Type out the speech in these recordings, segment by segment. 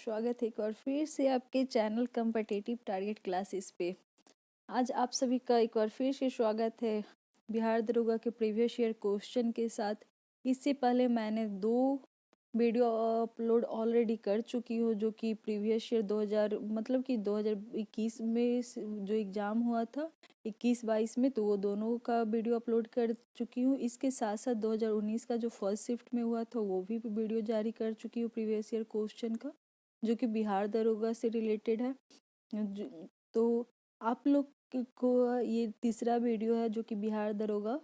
स्वागत है एक बार फिर से आपके चैनल कम्पिटिटिव टारगेट क्लासेस पे। आज आप सभी का एक बार फिर से स्वागत है बिहार दरोगा के प्रीवियस ईयर क्वेश्चन के साथ। इससे पहले मैंने 2 वीडियो अपलोड ऑलरेडी कर चुकी हूँ, जो कि प्रीवियस ईयर 2000 मतलब कि 2021 में जो एग्ज़ाम हुआ था 21-22 में, तो वो दोनों का वीडियो अपलोड कर चुकी हूँ। इसके साथ साथ 2019 का जो फर्स्ट शिफ्ट में हुआ था वो भी वीडियो जारी कर चुकी हूँ प्रीवियस ईयर क्वेश्चन का, जो कि बिहार दरोगा से रिलेटेड है। तो आप लोग को ये तीसरा वीडियो है, जो कि बिहार दरोगा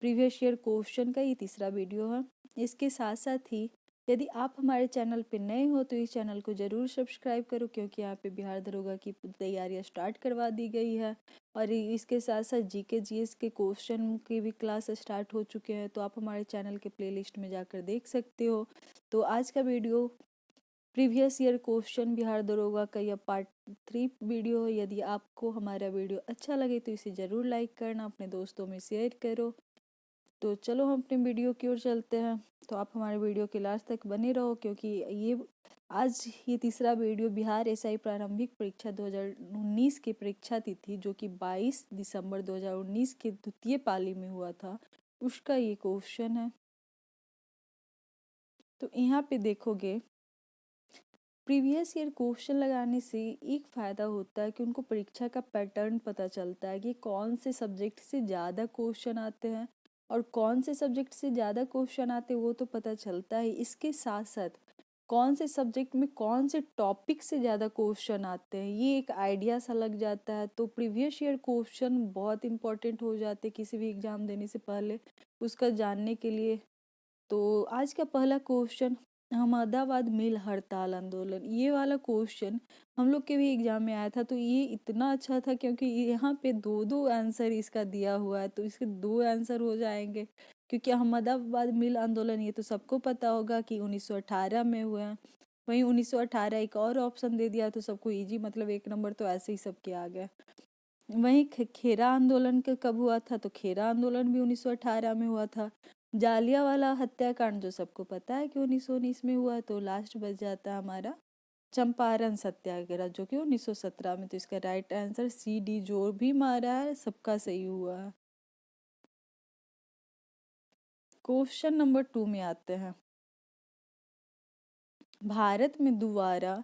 प्रीवियस ईयर क्वेश्चन का ये तीसरा वीडियो है। इसके साथ साथ ही यदि आप हमारे चैनल पे नए हो तो इस चैनल को ज़रूर सब्सक्राइब करो, क्योंकि यहाँ पे बिहार दरोगा की तैयारियाँ स्टार्ट करवा दी गई है। और इसके साथ साथ जीके जीएस के क्वेश्चन की भी क्लास स्टार्ट हो चुके हैं, तो आप हमारे चैनल के प्लेलिस्ट में जाकर देख सकते हो। तो आज का video previous year question Bihar दरोगा का यह पार्ट 3 वीडियो है। यदि आपको हमारा वीडियो अच्छा लगे तो इसे ज़रूर लाइक करना, अपने दोस्तों में शेयर करो। तो चलो हम अपने वीडियो की ओर चलते हैं। तो आप हमारे वीडियो के लास्ट तक बने रहो, क्योंकि ये तीसरा वीडियो बिहार एसआई प्रारंभिक परीक्षा 2019 की परीक्षा तिथि, जो कि 22 दिसंबर 2019 के द्वितीय पाली में हुआ था, उसका ये क्वेश्चन है। तो यहाँ पे देखोगे, प्रीवियस ईयर क्वेश्चन लगाने से एक फ़ायदा होता है कि उनको परीक्षा का पैटर्न पता चलता है कि कौन से सब्जेक्ट से ज़्यादा क्वेश्चन आते हैं, और कौन से सब्जेक्ट से ज़्यादा क्वेश्चन आते हैं वो तो पता चलता है। इसके साथ साथ कौन से सब्जेक्ट में कौन से टॉपिक से ज़्यादा क्वेश्चन आते हैं ये एक आइडिया सा लग जाता है। तो प्रीवियस ईयर क्वेश्चन बहुत इंपॉर्टेंट हो जाते हैं किसी भी एग्ज़ाम देने से पहले, उसका जानने के लिए। तो आज का पहला क्वेश्चन, अहमदाबाद मिल हड़ताल आंदोलन, ये वाला क्वेश्चन हम लोग के भी एग्जाम में आया था। तो ये इतना अच्छा था क्योंकि यहाँ पे 2 आंसर इसका दिया हुआ है, तो इसके 2 आंसर हो जाएंगे। क्योंकि अहमदाबाद मिल आंदोलन ये तो सबको पता होगा कि 1918 में हुआ है। वहीं 1918 एक और ऑप्शन दे दिया तो सबको इजी, मतलब 1 नंबर तो ऐसे ही सबके आ गया। वहीं खेरा आंदोलन का कब हुआ था, तो खेरा आंदोलन भी 1918 में हुआ था। जालियांवाला हत्याकांड जो सबको पता है कि 1919 में हुआ, तो लास्ट बच जाता है हमारा चंपारण सत्याग्रह, जो कि 1917 में। तो इसका राइट आंसर सी डी, जो भी मारा है सबका सही हुआ है। क्वेश्चन नंबर 2 में आते हैं। भारत में दोबारा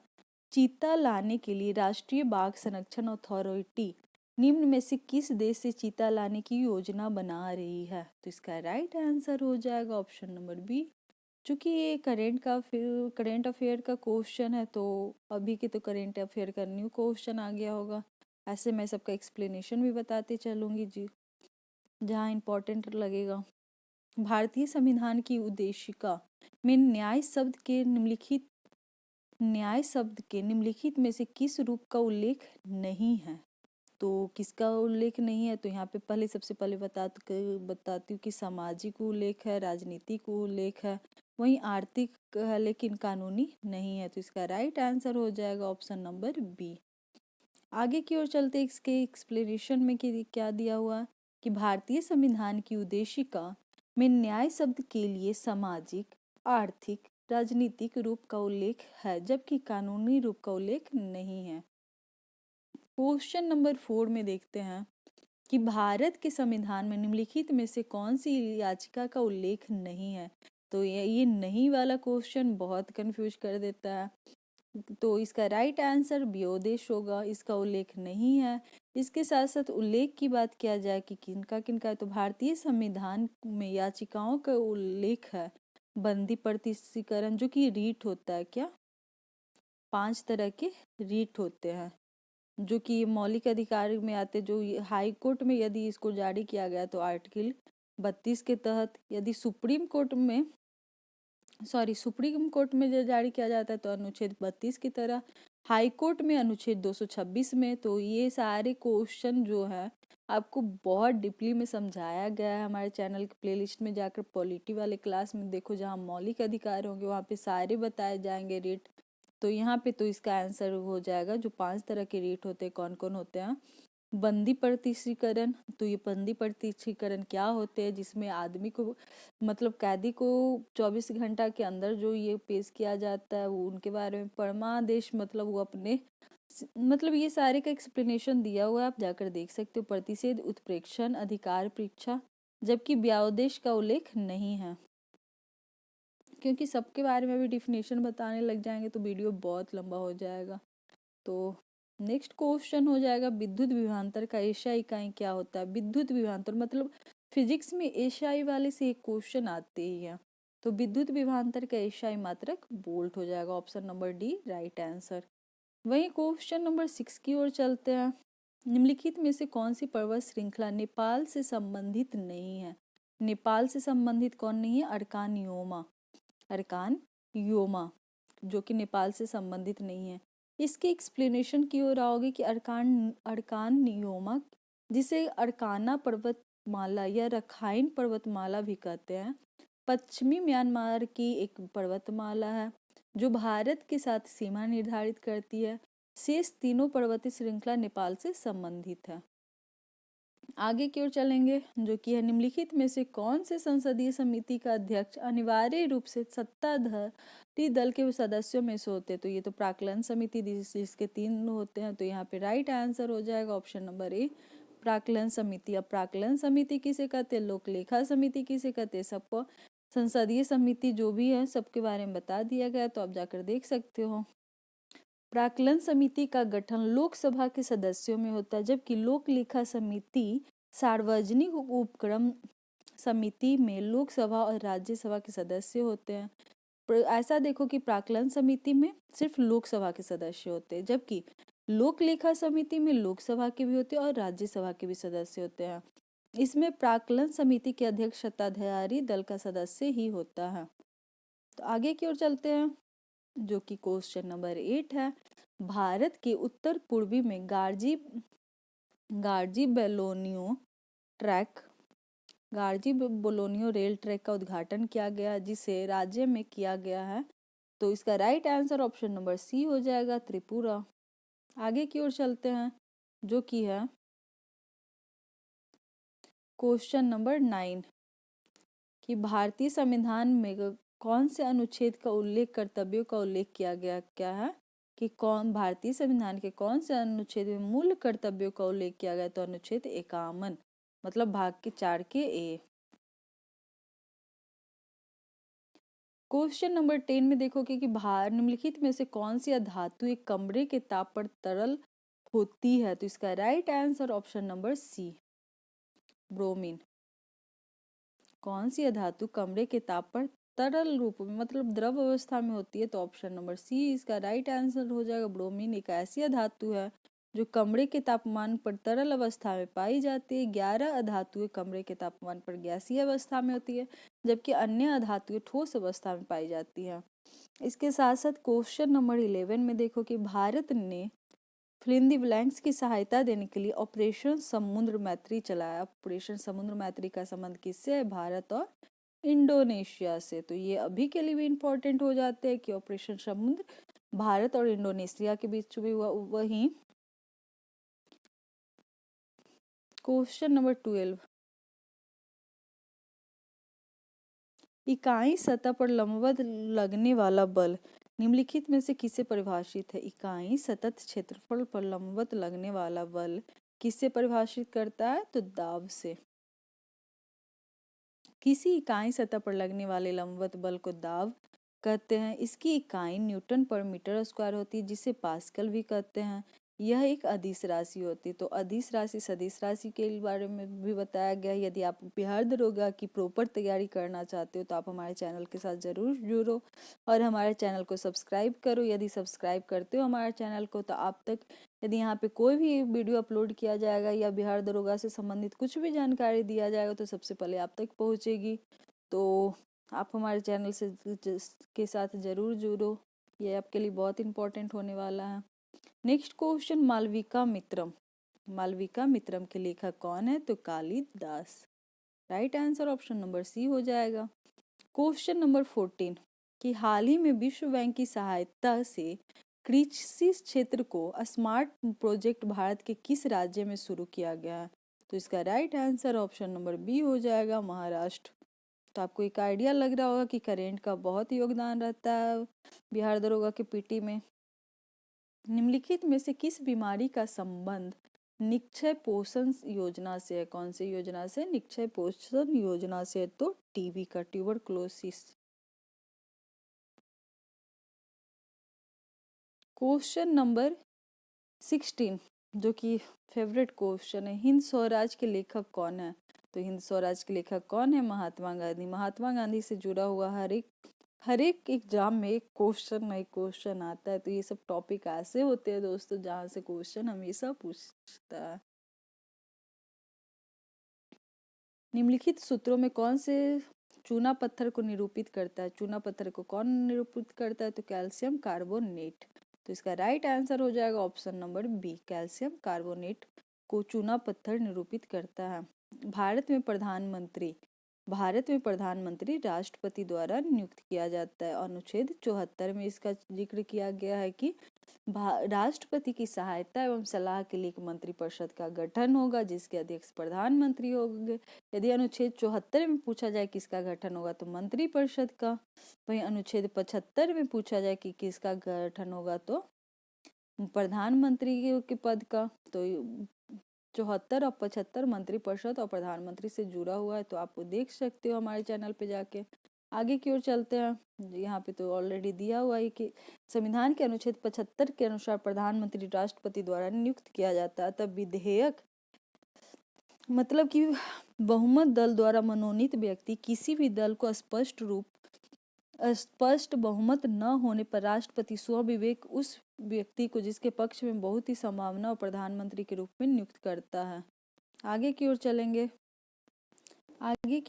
चीता लाने के लिए राष्ट्रीय बाघ संरक्षण अथॉरिटी निम्न में से किस देश से चीता लाने की योजना बना रही है, तो इसका राइट आंसर हो जाएगा ऑप्शन नंबर बी। चूँकि ये करेंट अफेयर का क्वेश्चन है, तो अभी के तो करेंट अफेयर का न्यू क्वेश्चन आ गया होगा। ऐसे मैं सबका एक्सप्लेनेशन भी बताते चलूँगी जी, जहाँ इम्पोर्टेंट लगेगा। भारतीय संविधान की उद्देशिका में न्याय शब्द के निम्नलिखित में से किस रूप का उल्लेख नहीं है, तो किसका उल्लेख नहीं है, तो यहाँ पे सबसे पहले बताती हूँ कि सामाजिक उल्लेख है, राजनीतिक उल्लेख है, वहीं आर्थिक है, लेकिन कानूनी नहीं है। तो इसका राइट आंसर हो जाएगा ऑप्शन नंबर बी। आगे की ओर चलते इसके एक्सप्लेनेशन में कि क्या दिया हुआ कि भारतीय संविधान की उद्देशिका में न्याय शब्द के लिए सामाजिक, आर्थिक, राजनीतिक रूप का उल्लेख है, जबकि कानूनी रूप का उल्लेख नहीं है। क्वेश्चन नंबर 4 में देखते हैं कि भारत के संविधान में निम्नलिखित में से कौन सी याचिका का उल्लेख नहीं है, तो ये नहीं वाला क्वेश्चन बहुत कंफ्यूज कर देता है। तो इसका राइट आंसर व्योदेश होगा, इसका उल्लेख नहीं है। इसके साथ साथ उल्लेख की बात किया जाए कि किनका किनका है, तो भारतीय संविधान में याचिकाओं का उल्लेख है बंदी प्रस्तुतीकरण, जो कि रीट होता है। क्या 5 तरह के रीट होते हैं जो कि मौलिक अधिकार में आते, जो हाई कोर्ट में यदि इसको जारी किया गया तो आर्टिकल 32 के तहत, यदि सुप्रीम कोर्ट में जो जारी किया जाता है तो अनुच्छेद 32 की तरह, हाई कोर्ट में अनुच्छेद 226 में। तो ये सारे क्वेश्चन जो है आपको बहुत डीपली में समझाया गया है हमारे चैनल के प्लेलिस्ट में जाकर पॉलिटी वाले क्लास में देखो, जहाँ मौलिक अधिकार होंगे वहाँ पे सारे बताए जाएंगे रेट। तो यहाँ पे तो इसका आंसर हो जाएगा जो 5 तरह के रेट होते हैं कौन कौन होते हैं, बंदी प्रत्यक्षीकरण। तो ये बंदी प्रत्यक्षीकरण क्या होते हैं, जिसमें आदमी को मतलब कैदी को 24 घंटा के अंदर जो ये पेश किया जाता है वो उनके बारे में परमादेश, मतलब वो अपने मतलब ये सारे का एक्सप्लेनेशन दिया हुआ है, आप जाकर देख सकते हो। प्रतिषेध, उत्प्रेक्षण, अधिकार परीक्षा, जबकि व्यावदेश का उल्लेख नहीं है। क्योंकि सबके बारे में भी डिफिनेशन बताने लग जाएंगे तो वीडियो बहुत लंबा हो जाएगा। तो नेक्स्ट क्वेश्चन हो जाएगा विद्युत विभवांतर का एसआई इकाई क्या होता है। विद्युत विभवांतर मतलब फिजिक्स में एसआई वाले से एक क्वेश्चन आते ही है। तो विद्युत विभवांतर का एसआई मात्रक वोल्ट हो जाएगा, option number D right answer. वहीं क्वेश्चन नंबर 6 की ओर चलते हैं। निम्नलिखित में से कौन सी पर्वत श्रृंखला नेपाल से संबंधित नहीं है। नेपाल से संबंधित कौन नहीं है, अरकान योमा, अरकान योमा जो कि नेपाल से संबंधित नहीं है। इसके एक्सप्लेनेशन की ओर आओगे कि अरकान योमा, जिसे अरकाना पर्वतमाला या रखाइन पर्वतमाला भी कहते हैं, पश्चिमी म्यांमार की एक पर्वतमाला है जो भारत के साथ सीमा निर्धारित करती है। शेष तीनों पर्वतीय श्रृंखला नेपाल से संबंधित है। आगे की ओर चलेंगे, जो कि है निम्नलिखित में से कौन से संसदीय समिति का अध्यक्ष अनिवार्य रूप से सत्ताधारी दल के सदस्यों में से होते हैं। तो ये तो प्राक्कलन समिति, जिसके 3 होते हैं। तो यहाँ पे राइट आंसर हो जाएगा ऑप्शन नंबर ए प्राक्कलन समिति। अब प्राक्कलन समिति किसे कहते हैं, लोक लेखा समिति किसे कहते हैं, सबको संसदीय समिति जो भी है सबके बारे में बता दिया गया, तो आप जाकर देख सकते हो। प्राक्कलन समिति का गठन लोकसभा के सदस्यों में होता है, जबकि लोक लेखा समिति सार्वजनिक उपक्रम समिति में लोकसभा और राज्यसभा के सदस्य होते हैं। ऐसा देखो कि प्राक्कलन समिति में सिर्फ लोकसभा के सदस्य होते हैं, जबकि लोक लेखा समिति में लोकसभा के भी होते हैं और राज्यसभा के भी सदस्य होते हैं। इसमें प्राक्कलन समिति के अध्यक्ष सत्ताधारी दल का सदस्य ही होता है। तो आगे की ओर चलते हैं, जो कि क्वेश्चन नंबर 8 है। भारत के उत्तर पूर्वी में गार्जी बेलोनियो रेल ट्रैक का उद्घाटन किया गया, जिसे राज्य में किया गया है। तो इसका right answer option number C हो जाएगा, त्रिपुरा। आगे की ओर चलते हैं, जो कि है क्वेश्चन नंबर 9 कि भारतीय संविधान में कौन से अनुच्छेद का उल्लेख कर्तव्यों का उल्लेख किया गया, क्या है कि कौन भारतीय संविधान के कौन से अनुच्छेद में मूल कर्तव्यों का उल्लेख किया गया। तो अनुच्छेद 51 मतलब भाग के 4 के ए। क्वेश्चन नंबर 10 में देखोगे कि निम्नलिखित में से कौन सी धातु एक कमरे के ताप पर तरल होती है। तो इसका right answer option number C bromine. कौन सी धातु कमरे के ताप पर तरल रूप में मतलब द्रव अवस्था में होती है। तो ऑप्शन नंबर सी इसका राइट आंसर हो जाएगा, ब्रोमीन एक ऐसी धातु है जो कमरे के तापमान पर तरल अवस्था में पाई जाती है। 11 धातुएं कमरे के तापमान पर गैसीय अवस्था में होती है, जबकि अन्य धातुएं ठोस अवस्था में पाई जाती है। इसके साथ साथ क्वेश्चन नंबर 11 में देखो कि भारत ने फिल इन द ब्लैंक्स की सहायता देने के लिए ऑपरेशन समुद्र मैत्री चलाया। ऑपरेशन समुद्र मैत्री का संबंध किससे है, भारत और इंडोनेशिया से। तो ये अभी के लिए भी इम्पोर्टेंट हो जाते हैं कि ऑपरेशन समुद्र भारत और इंडोनेशिया के बीच भी हुआ। वहीं क्वेश्चन नंबर 12 इकाई सतह पर लंबवत लगने वाला बल निम्नलिखित में से किससे परिभाषित है। इकाई सतत क्षेत्रफल पर लंबवत लगने वाला बल किससे परिभाषित करता है, तो दाब से। किसी इकाई सतह पर लगने वाले लंबवत बल को दाब कहते हैं। इसकी इकाई न्यूटन पर मीटर स्क्वायर होती है, जिसे पास्कल भी कहते हैं। यह एक अदिश राशि होती है। तो अदिश राशि सदिश राशि के बारे में भी बताया गया है। यदि आप बिहार दरोगा की प्रॉपर तैयारी करना चाहते हो तो आप हमारे चैनल के साथ ज़रूर जुड़ो और हमारे चैनल को सब्सक्राइब करो। यदि सब्सक्राइब करते हो हमारे चैनल को तो आप तक यदि यहाँ पे कोई भी वीडियो अपलोड किया जाएगा या बिहार दरोगा से संबंधित कुछ भी जानकारी दिया जाएगा तो सबसे पहले आप तक पहुँचेगी। तो आप हमारे चैनल से के साथ ज़रूर जुड़ो, ये आपके लिए बहुत इम्पोर्टेंट होने वाला है। नेक्स्ट क्वेश्चन, मालविका मित्रम के लेखक कौन है, तो Kalidas. Right answer option number C हो जाएगा। क्वेश्चन नंबर 14 कि हाल ही में विश्व बैंक की सहायता से कृषि क्षेत्र को स्मार्ट प्रोजेक्ट भारत के किस राज्य में शुरू किया गया है? तो इसका right answer option number B हो जाएगा, महाराष्ट्र। तो आपको एक आइडिया लग रहा होगा कि करेंट का बहुत योगदान रहता है बिहार दरोगा के पीटी में। निम्नलिखित में से किस बीमारी का संबंध निक्षय पोषण योजना से है? कौन सी योजना से? निक्षय पोषण योजना से। तो टीबी का, ट्यूबरक्लोसिस। क्वेश्चन नंबर 16 जो कि फेवरेट क्वेश्चन है, हिंद स्वराज के लेखक कौन है? तो हिंद स्वराज के लेखक कौन है? महात्मा गांधी। महात्मा गांधी से जुड़ा हुआ हर एक एग्जाम में एक क्वेश्चन नई क्वेश्चन आता है। तो ये सब टॉपिक ऐसे होते हैं दोस्तों जहाँ से क्वेश्चन हमेशा पूछता है। निम्नलिखित सूत्रों में कौन से चूना पत्थर को निरूपित करता है? चूना पत्थर को कौन निरूपित करता है? तो कैल्शियम कार्बोनेट। तो इसका राइट आंसर हो जाएगा option number B, calcium carbonate को चूना पत्थर निरूपित करता है। भारत में प्रधानमंत्री राष्ट्रपति द्वारा नियुक्त किया जाता है। अनुच्छेद 74 में इसका जिक्र किया गया है कि राष्ट्रपति की सहायता एवं सलाह के लिए एक मंत्रिपरिषद का गठन होगा जिसके अध्यक्ष प्रधानमंत्री होंगे। यदि अनुच्छेद 74 में पूछा जाए किसका गठन होगा तो मंत्रिपरिषद का। वहीं अनुच्छेद 75 में पूछा जाए कि किसका गठन होगा तो प्रधानमंत्री के पद का। तो 74 और 75 मंत्रिपरिषद और प्रधानमंत्री से जुड़ा हुआ है, तो आप देख सकते हो हमारे चैनल पे जाके। आगे की ओर चलते हैं। यहाँ पे तो ऑलरेडी दिया हुआ है कि संविधान के अनुच्छेद 75 के अनुसार प्रधानमंत्री राष्ट्रपति द्वारा नियुक्त किया जाता है। तब विधेयक मतलब कि बहुमत दल द्वारा मनोनीत व्यक्ति किसी भी दल को स्पष्ट बहुमत न होने पर राष्ट्रपति स्वविवेक उस व्यक्ति को जिसके पक्ष में बहुत ही संभावना और प्रधानमंत्री के रूप में नियुक्त करता है। आगे की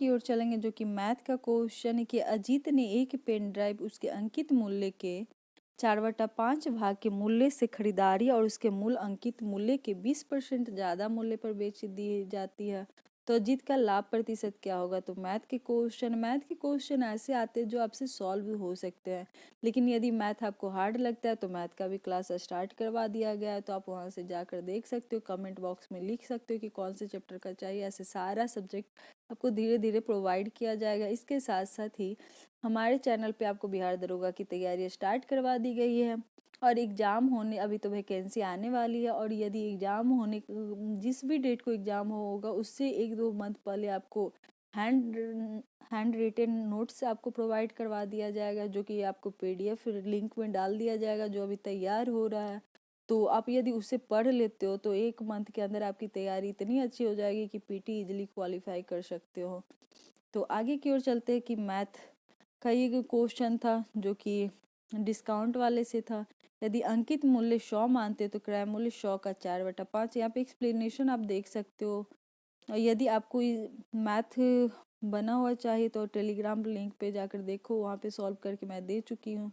ओर चलेंगे जो कि मैथ का क्वेश्चन है कि अजीत ने एक पेन ड्राइव उसके अंकित मूल्य के 4/5 भाग के मूल्य से खरीदारी और उसके मूल अंकित मूल्य के 20% ज़्यादा मूल्य पर बेच दी जाती है। तो अजीत का लाभ प्रतिशत क्या होगा? तो मैथ के क्वेश्चन ऐसे आते हैं जो आपसे सॉल्व हो सकते हैं। लेकिन यदि मैथ आपको हार्ड लगता है तो मैथ का भी क्लास स्टार्ट करवा दिया गया है, तो आप वहाँ से जाकर देख सकते हो। कमेंट बॉक्स में लिख सकते हो कि कौन से चैप्टर का चाहिए। ऐसे सारा सब्जेक्ट आपको धीरे धीरे प्रोवाइड किया जाएगा। इसके साथ साथ ही हमारे चैनल पे आपको बिहार दरोगा की तैयारी स्टार्ट करवा दी गई है। और एग्ज़ाम होने अभी तो वैकेंसी आने वाली है, और यदि एग्ज़ाम होने जिस भी डेट को एग्ज़ाम होगा उससे 1-2 मंथ पहले आपको हैंड रिटेन नोट्स आपको प्रोवाइड करवा दिया जाएगा, जो कि आपको PDF लिंक में डाल दिया जाएगा जो अभी तैयार हो रहा है। तो आप यदि उसे पढ़ लेते हो तो 1 मंथ के अंदर आपकी तैयारी इतनी अच्छी हो जाएगी कि PT इजीली क्वालिफाई कर सकते हो। तो आगे की ओर चलते हैं कि मैथ का ये क्वेश्चन था जो कि डिस्काउंट वाले से था। यदि अंकित मूल्य 100 मानते तो क्रय मूल्य 100 का 4/5। यहाँ पे एक्सप्लेनेशन आप देख सकते हो। और यदि आपको मैथ बना हुआ चाहिए तो टेलीग्राम लिंक पे जाकर देखो, वहाँ पे सॉल्व करके मैं दे चुकी हूँ।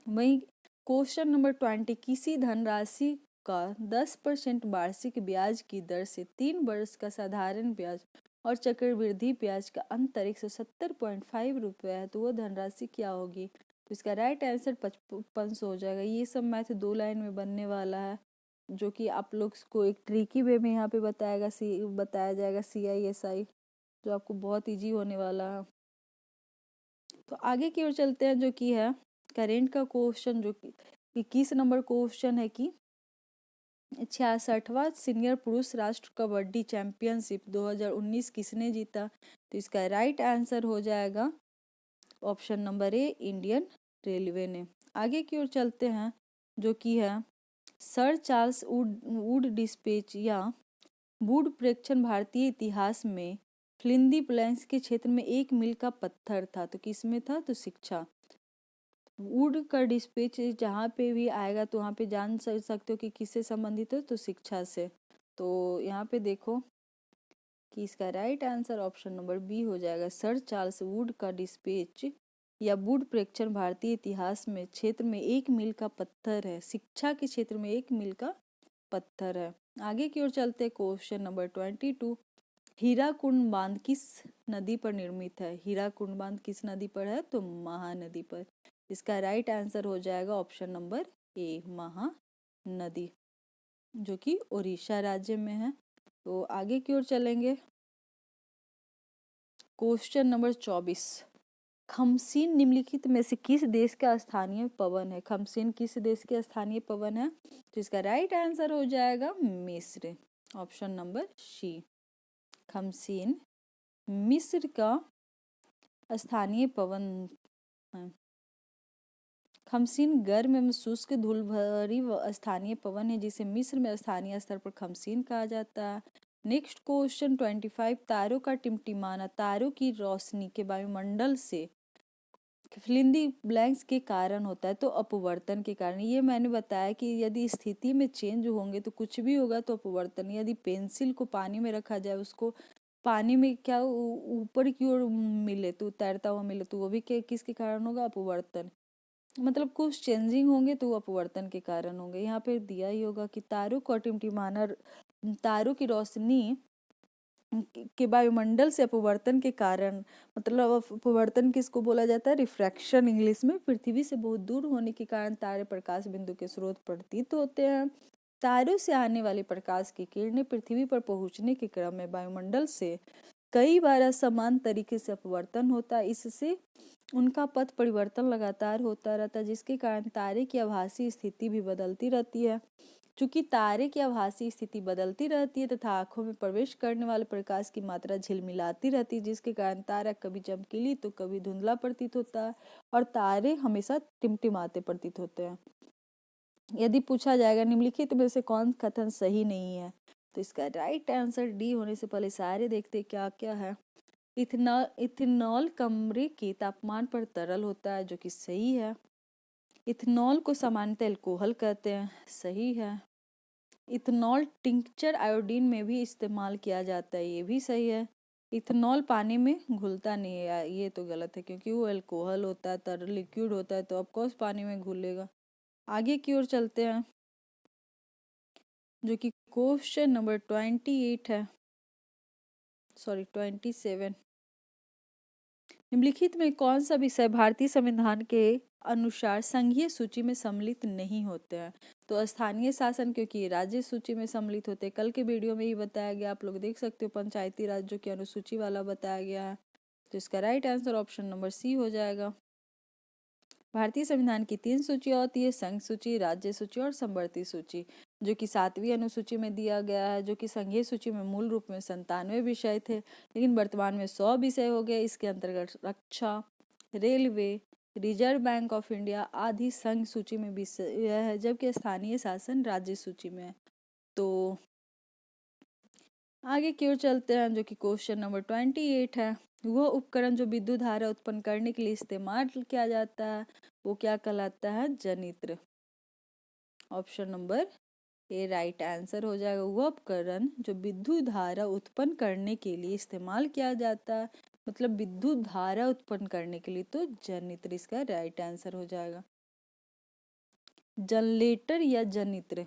वहीं क्वेश्चन नंबर 20, किसी धनराशि का 10% वार्षिक ब्याज की दर से 3 वर्ष का साधारण ब्याज और चक्रवृद्धि ब्याज का अंतर 170.5 रुपये है, तो वो धनराशि क्या होगी? तो इसका राइट आंसर 5500 हो जाएगा। ये सब मैथ 2 लाइन में बनने वाला है, जो कि आप लोग को एक ट्रिकी वे में यहाँ पे बताया जाएगा CISI, जो आपको बहुत ईजी होने वाला है। तो आगे की ओर चलते हैं जो कि है करेंट का क्वेश्चन, जो कि 21 नंबर क्वेश्चन है कि 66वां सीनियर पुरुष राष्ट्र कबड्डी चैंपियनशिप 2019 किसने जीता? तो इसका राइट आंसर हो जाएगा ऑप्शन नंबर ए, इंडियन रेलवे ने। आगे की ओर चलते हैं जो कि है सर चार्ल्स वुड डिस्पेच या वुड प्रेक्षण भारतीय इतिहास में फ्लिंदी प्लेन्स के क्षेत्र में एक मील का पत्थर था, तो किस में था? तो शिक्षा। वुड का डिस्पेच जहाँ पे भी आएगा तो वहाँ पे जान सकते हो कि किससे संबंधित है, तो शिक्षा से। तो यहाँ पे देखो कि इसका right answer option number B हो जाएगा। सर चार्ल्स वुड का डिस्पेच या वुड प्रेक्षण भारतीय इतिहास में क्षेत्र में 1 मील का पत्थर है, शिक्षा के क्षेत्र में 1 मील का पत्थर है। आगे की ओर चलते हैं क्वेश्चन नंबर 22, हीराकुंड बांध किस नदी पर निर्मित है? हीराकुंड बांध किस नदी पर है? तो महानदी पर। इसका राइट आंसर हो जाएगा ऑप्शन नंबर ए, महानदी, जो कि उड़ीसा राज्य में है। तो आगे की ओर चलेंगे। क्वेश्चन नंबर 24, खमसीन निम्नलिखित में से किस देश का स्थानीय पवन है? खमसीन किस देश के स्थानीय पवन है? तो इसका राइट आंसर हो जाएगा मिस्र, ऑप्शन नंबर सी। खमसीन मिस्र का स्थानीय पवन है। खमसीन गर्म एवं शुष्क धूल भरी स्थानीय पवन है, जिसे मिस्र में स्थानीय स्तर पर खमसीन कहा जाता है। नेक्स्ट क्वेश्चन 25, तारों का टिमटिमाना तारों की रोशनी के वायुमंडल से फिलिंदी ब्लैंक्स के कारण होता है, तो अपवर्तन के कारण। ये मैंने बताया कि यदि स्थिति में चेंज होंगे तो कुछ भी होगा तो अपवर्तन। यदि पेंसिल को पानी में रखा जाए, उसको पानी में क्या ऊपर की ओर मिले तो तैरता हुआ मिले तो वो भी किसके कारण होगा? अपवर्तन। मतलब कुछ चेंजिंग होंगे तो वो अपवर्तन के कारण होंगे। यहाँ पे दिया ही होगा कि तारों को टिमटिमाना तारों की रोशनी के वायुमंडल से अपवर्तन के कारण, मतलब अपवर्तन किसको बोला जाता है? रिफ्रैक्शन इंग्लिश में। पृथ्वी से बहुत दूर होने के कारण तारे प्रकाश बिंदु के स्रोत प्रतीत होते हैं। तारों से आने वाली प्रकाश की किरणें पृथ्वी पर पहुंचने के क्रम में वायुमंडल से कई बार असमान तरीके से अपवर्तन होता है। इससे उनका पथ परिवर्तन लगातार होता रहता है, जिसके कारण तारे की आभासी स्थिति भी बदलती रहती है। चूंकि तारे की आभासी स्थिति बदलती रहती है तथा आंखों में प्रवेश करने वाले प्रकाश की मात्रा झिलमिलाती रहती है, जिसके कारण तारा कभी चमकीली तो कभी धुंधला प्रतीत होता है और तारे हमेशा टिमटिमाते प्रतीत होते हैं। यदि पूछा जाएगा निम्नलिखित में से कौन कथन सही नहीं है, तो इसका राइट आंसर डी होने से पहले सारे देखते क्या क्या है। इथेनॉल कमरे के तापमान पर तरल होता है, जो कि सही है। इथेनॉल को सामान्यतः अल्कोहल कहते हैं, सही है। इथेनॉल टिंक्चर आयोडीन में भी इस्तेमाल किया जाता है, ये भी सही है। इथेनॉल पानी में घुलता नहीं है, ये तो गलत है क्योंकि वो अल्कोहल होता है, तरल लिक्विड होता है, तो ऑफकोर्स पानी में घुलेगा। आगे की ओर चलते हैं, जो कि क्वेश्चन नंबर 28 है, सॉरी 27। निम्नलिखित में कौन सा विषय भारतीय संविधान के अनुसार संघीय सूची में सम्मिलित नहीं होते हैं? तो स्थानीय शासन, क्योंकि ये राज्य सूची में सम्मिलित होते हैं। कल के वीडियो में ही बताया गया, आप लोग देख सकते हो, पंचायती राज जो कि अनुसूची वाला बताया गया है। तो इसका right answer option number C हो जाएगा। भारतीय संविधान की 3 सूचियां होती है, संघ सूची, राज्य सूची और समवर्ती सूची, जो कि 7वीं अनुसूची में दिया गया है। जो कि संघीय सूची में मूल रूप में 97 विषय थे, लेकिन वर्तमान में 100 विषय हो गए। इसके अंतर्गत रक्षा, railway, reserve bank of India आदि संघ सूची में विषय है, जबकि स्थानीय शासन राज्य सूची में है। तो आगे की ओर चलते हैं, जो कि क्वेश्चन नंबर 28 है। वह उपकरण जो विद्युत धारा उत्पन्न करने के लिए इस्तेमाल किया जाता है, वो क्या कहलाता है? जनित्र, option number A right answer हो जाएगा। वह उपकरण जो विद्युत धारा उत्पन्न करने के लिए इस्तेमाल किया जाता है, मतलब विद्युत धारा उत्पन्न करने के लिए, तो जनित्र इसका राइट आंसर हो जाएगा। जनरेटर या जनित्र,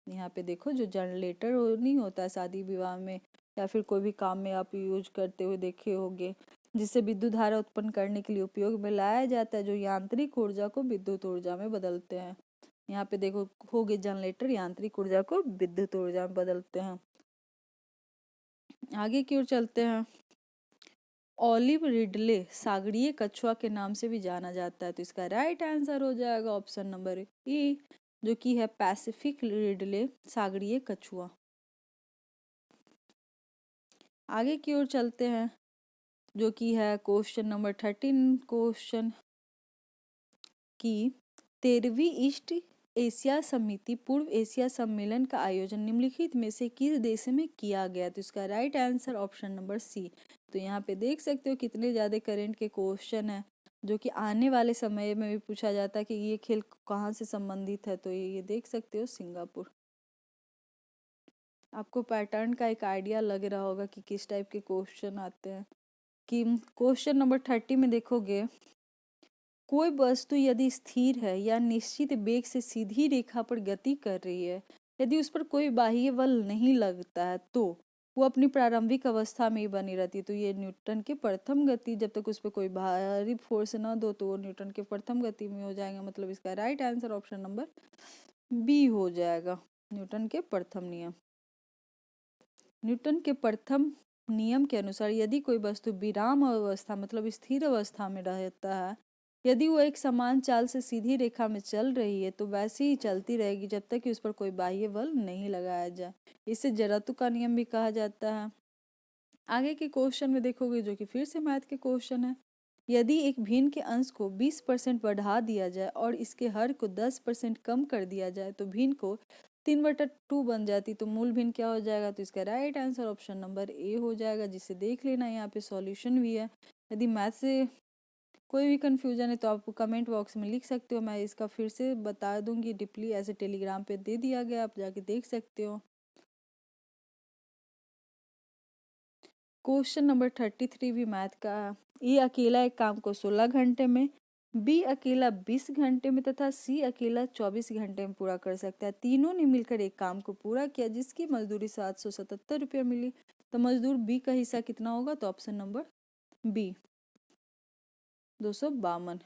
यहाँ पे देखो, जो जनरेटर नहीं होता है शादी विवाह में या फिर कोई भी काम में आप यूज करते हुए देखे होंगे, जिसे विद्युत धारा उत्पन्न करने के लिए उपयोग में लाया जाता है, जो यांत्रिक ऊर्जा को विद्युत ऊर्जा में बदलते हैं। यहाँ पे देखो हो गए जनरेटर, यांत्रिक ऊर्जा को विद्युत ऊर्जा में बदलते हैं। आगे की ओर चलते हैं। ऑलिव रिडले सागरीय कछुआ के नाम से भी जाना जाता है, तो इसका राइट आंसर हो जाएगा ऑप्शन नंबर ए, जो कि है पैसिफिक रिडले सागरीय कछुआ। आगे की ओर चलते हैं, जो कि है क्वेश्चन नंबर 13 क्वेश्चन की 13वीं ईस्ट एशिया समिति पूर्व एशिया सम्मेलन का आयोजन निम्नलिखित में से किस देश में किया गया? तो इसका right answer option number C. तो यहाँ पे देख सकते हो कितने ज़्यादा करंट के क्वेश्चन है, जो कि आने वाले समय में भी पूछा जाता है कि ये खेल कहाँ से संबंधित है। तो ये देख सकते हो सिंगापुर। आपको पैटर्न का एक आइडिया लग रहा होगा कि किस टाइप के क्वेश्चन आते हैं। कि क्वेश्चन नंबर 30 में देखोगे, कोई वस्तु यदि स्थिर है या निश्चित वेग से सीधी रेखा पर गति कर रही है, यदि उस पर कोई बाह्य बल नहीं लगता है, तो वो अपनी प्रारंभिक अवस्था में ही बनी रहती है। तो ये न्यूटन की प्रथम गति, जब तक उस पर कोई भारी फोर्स ना दो तो वो न्यूटन के प्रथम गति में हो जाएगा। मतलब इसका right answer option number B हो जाएगा, न्यूटन के प्रथम नियम। न्यूटन के प्रथम नियम के अनुसार यदि कोई वस्तु विराम अवस्था मतलब स्थिर अवस्था में रहता है, यदि वो एक समान चाल से सीधी रेखा में चल रही है तो वैसे ही चलती रहेगी जब तक कि उस पर कोई बाह्य बल नहीं लगाया जाए। इसे जड़त्व का नियम भी कहा जाता है। आगे के क्वेश्चन में देखोगे, जो कि फिर से मैथ के क्वेश्चन है। यदि एक भिन्न के अंश को 20% बढ़ा दिया जाए और इसके हर को 10% कम कर दिया जाए तो भिन्न को 3/2 बन जाती, तो मूल भिन्न क्या हो जाएगा? तो इसका राइट आंसर ऑप्शन नंबर ए हो जाएगा, जिसे देख लेना। यहाँ पे सॉल्यूशन भी है। यदि मैथ से कोई भी कन्फ्यूजन है तो आप कमेंट बॉक्स में लिख सकते हो, मैं इसका फिर से बता दूंगी डीपली, ऐसे टेलीग्राम पे दे दिया गया, आप जाके देख सकते हो। क्वेश्चन नंबर 33 भी मैथ का है। ए अकेला एक काम को 16 घंटे में, बी अकेला 20 घंटे में तथा सी अकेला 24 घंटे में पूरा कर सकता है। तीनों ने मिलकर एक काम को पूरा किया जिसकी मजदूरी 777 रुपया मिली। तो मजदूर बी का हिस्सा कितना होगा? तो ऑप्शन नंबर बी 252।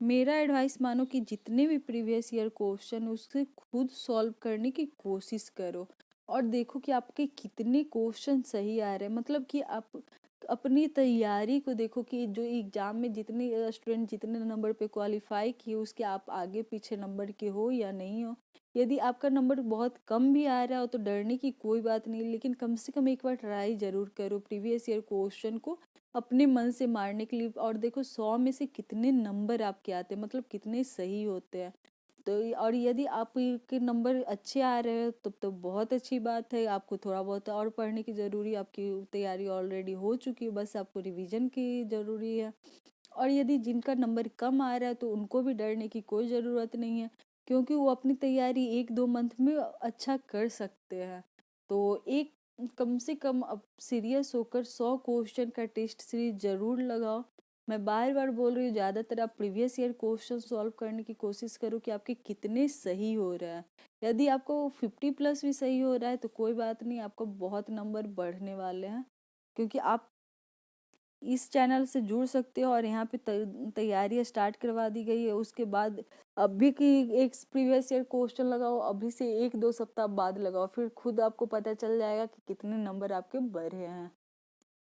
मेरा एडवाइस मानो कि जितने भी प्रीवियस ईयर क्वेश्चन उससे खुद सॉल्व करने की कोशिश करो और देखो कि आपके कितने क्वेश्चन सही आ रहे हैं। मतलब कि आप अपनी तैयारी को देखो कि जो एग्जाम में जितने स्टूडेंट जितने नंबर पे क्वालिफाई किए उसके आप आगे पीछे नंबर के हो या नहीं हो। यदि आपका नंबर बहुत कम भी आ रहा हो तो डरने की कोई बात नहीं, लेकिन कम से कम एक बार ट्राई जरूर करो प्रीवियस ईयर क्वेश्चन को अपने मन से मारने के लिए। और देखो 100 में से कितने नंबर आपके आते हैं, मतलब कितने सही होते हैं। तो और यदि आपके नंबर अच्छे आ रहे हैं तो बहुत अच्छी बात है। आपको थोड़ा बहुत और पढ़ने की ज़रूरी, आपकी तैयारी ऑलरेडी हो चुकी है, बस आपको रिवीजन की ज़रूरी है। और यदि जिनका नंबर कम आ रहा है तो उनको भी डरने की कोई ज़रूरत नहीं है, क्योंकि वो अपनी तैयारी 1-2 मंथ में अच्छा कर सकते हैं। तो एक कम से कम अब सीरियस होकर 100 क्वेश्चन का टेस्ट सीरीज ज़रूर लगाओ। मैं बार बार बोल रही हूँ, ज़्यादातर आप प्रीवियस ईयर क्वेश्चन सॉल्व करने की कोशिश करो कि आपके कितने सही हो रहा है। यदि आपको 50+ भी सही हो रहा है तो कोई बात नहीं, आपको बहुत नंबर बढ़ने वाले हैं, क्योंकि आप इस चैनल से जुड़ सकते हो और यहाँ पे तैयारी स्टार्ट करवा दी गई है। उसके बाद अभी की एक प्रीवियस ईयर क्वेश्चन लगाओ, अभी से 1-2 सप्ताह बाद लगाओ, फिर खुद आपको पता चल जाएगा कि कितने नंबर आपके बढ़े हैं।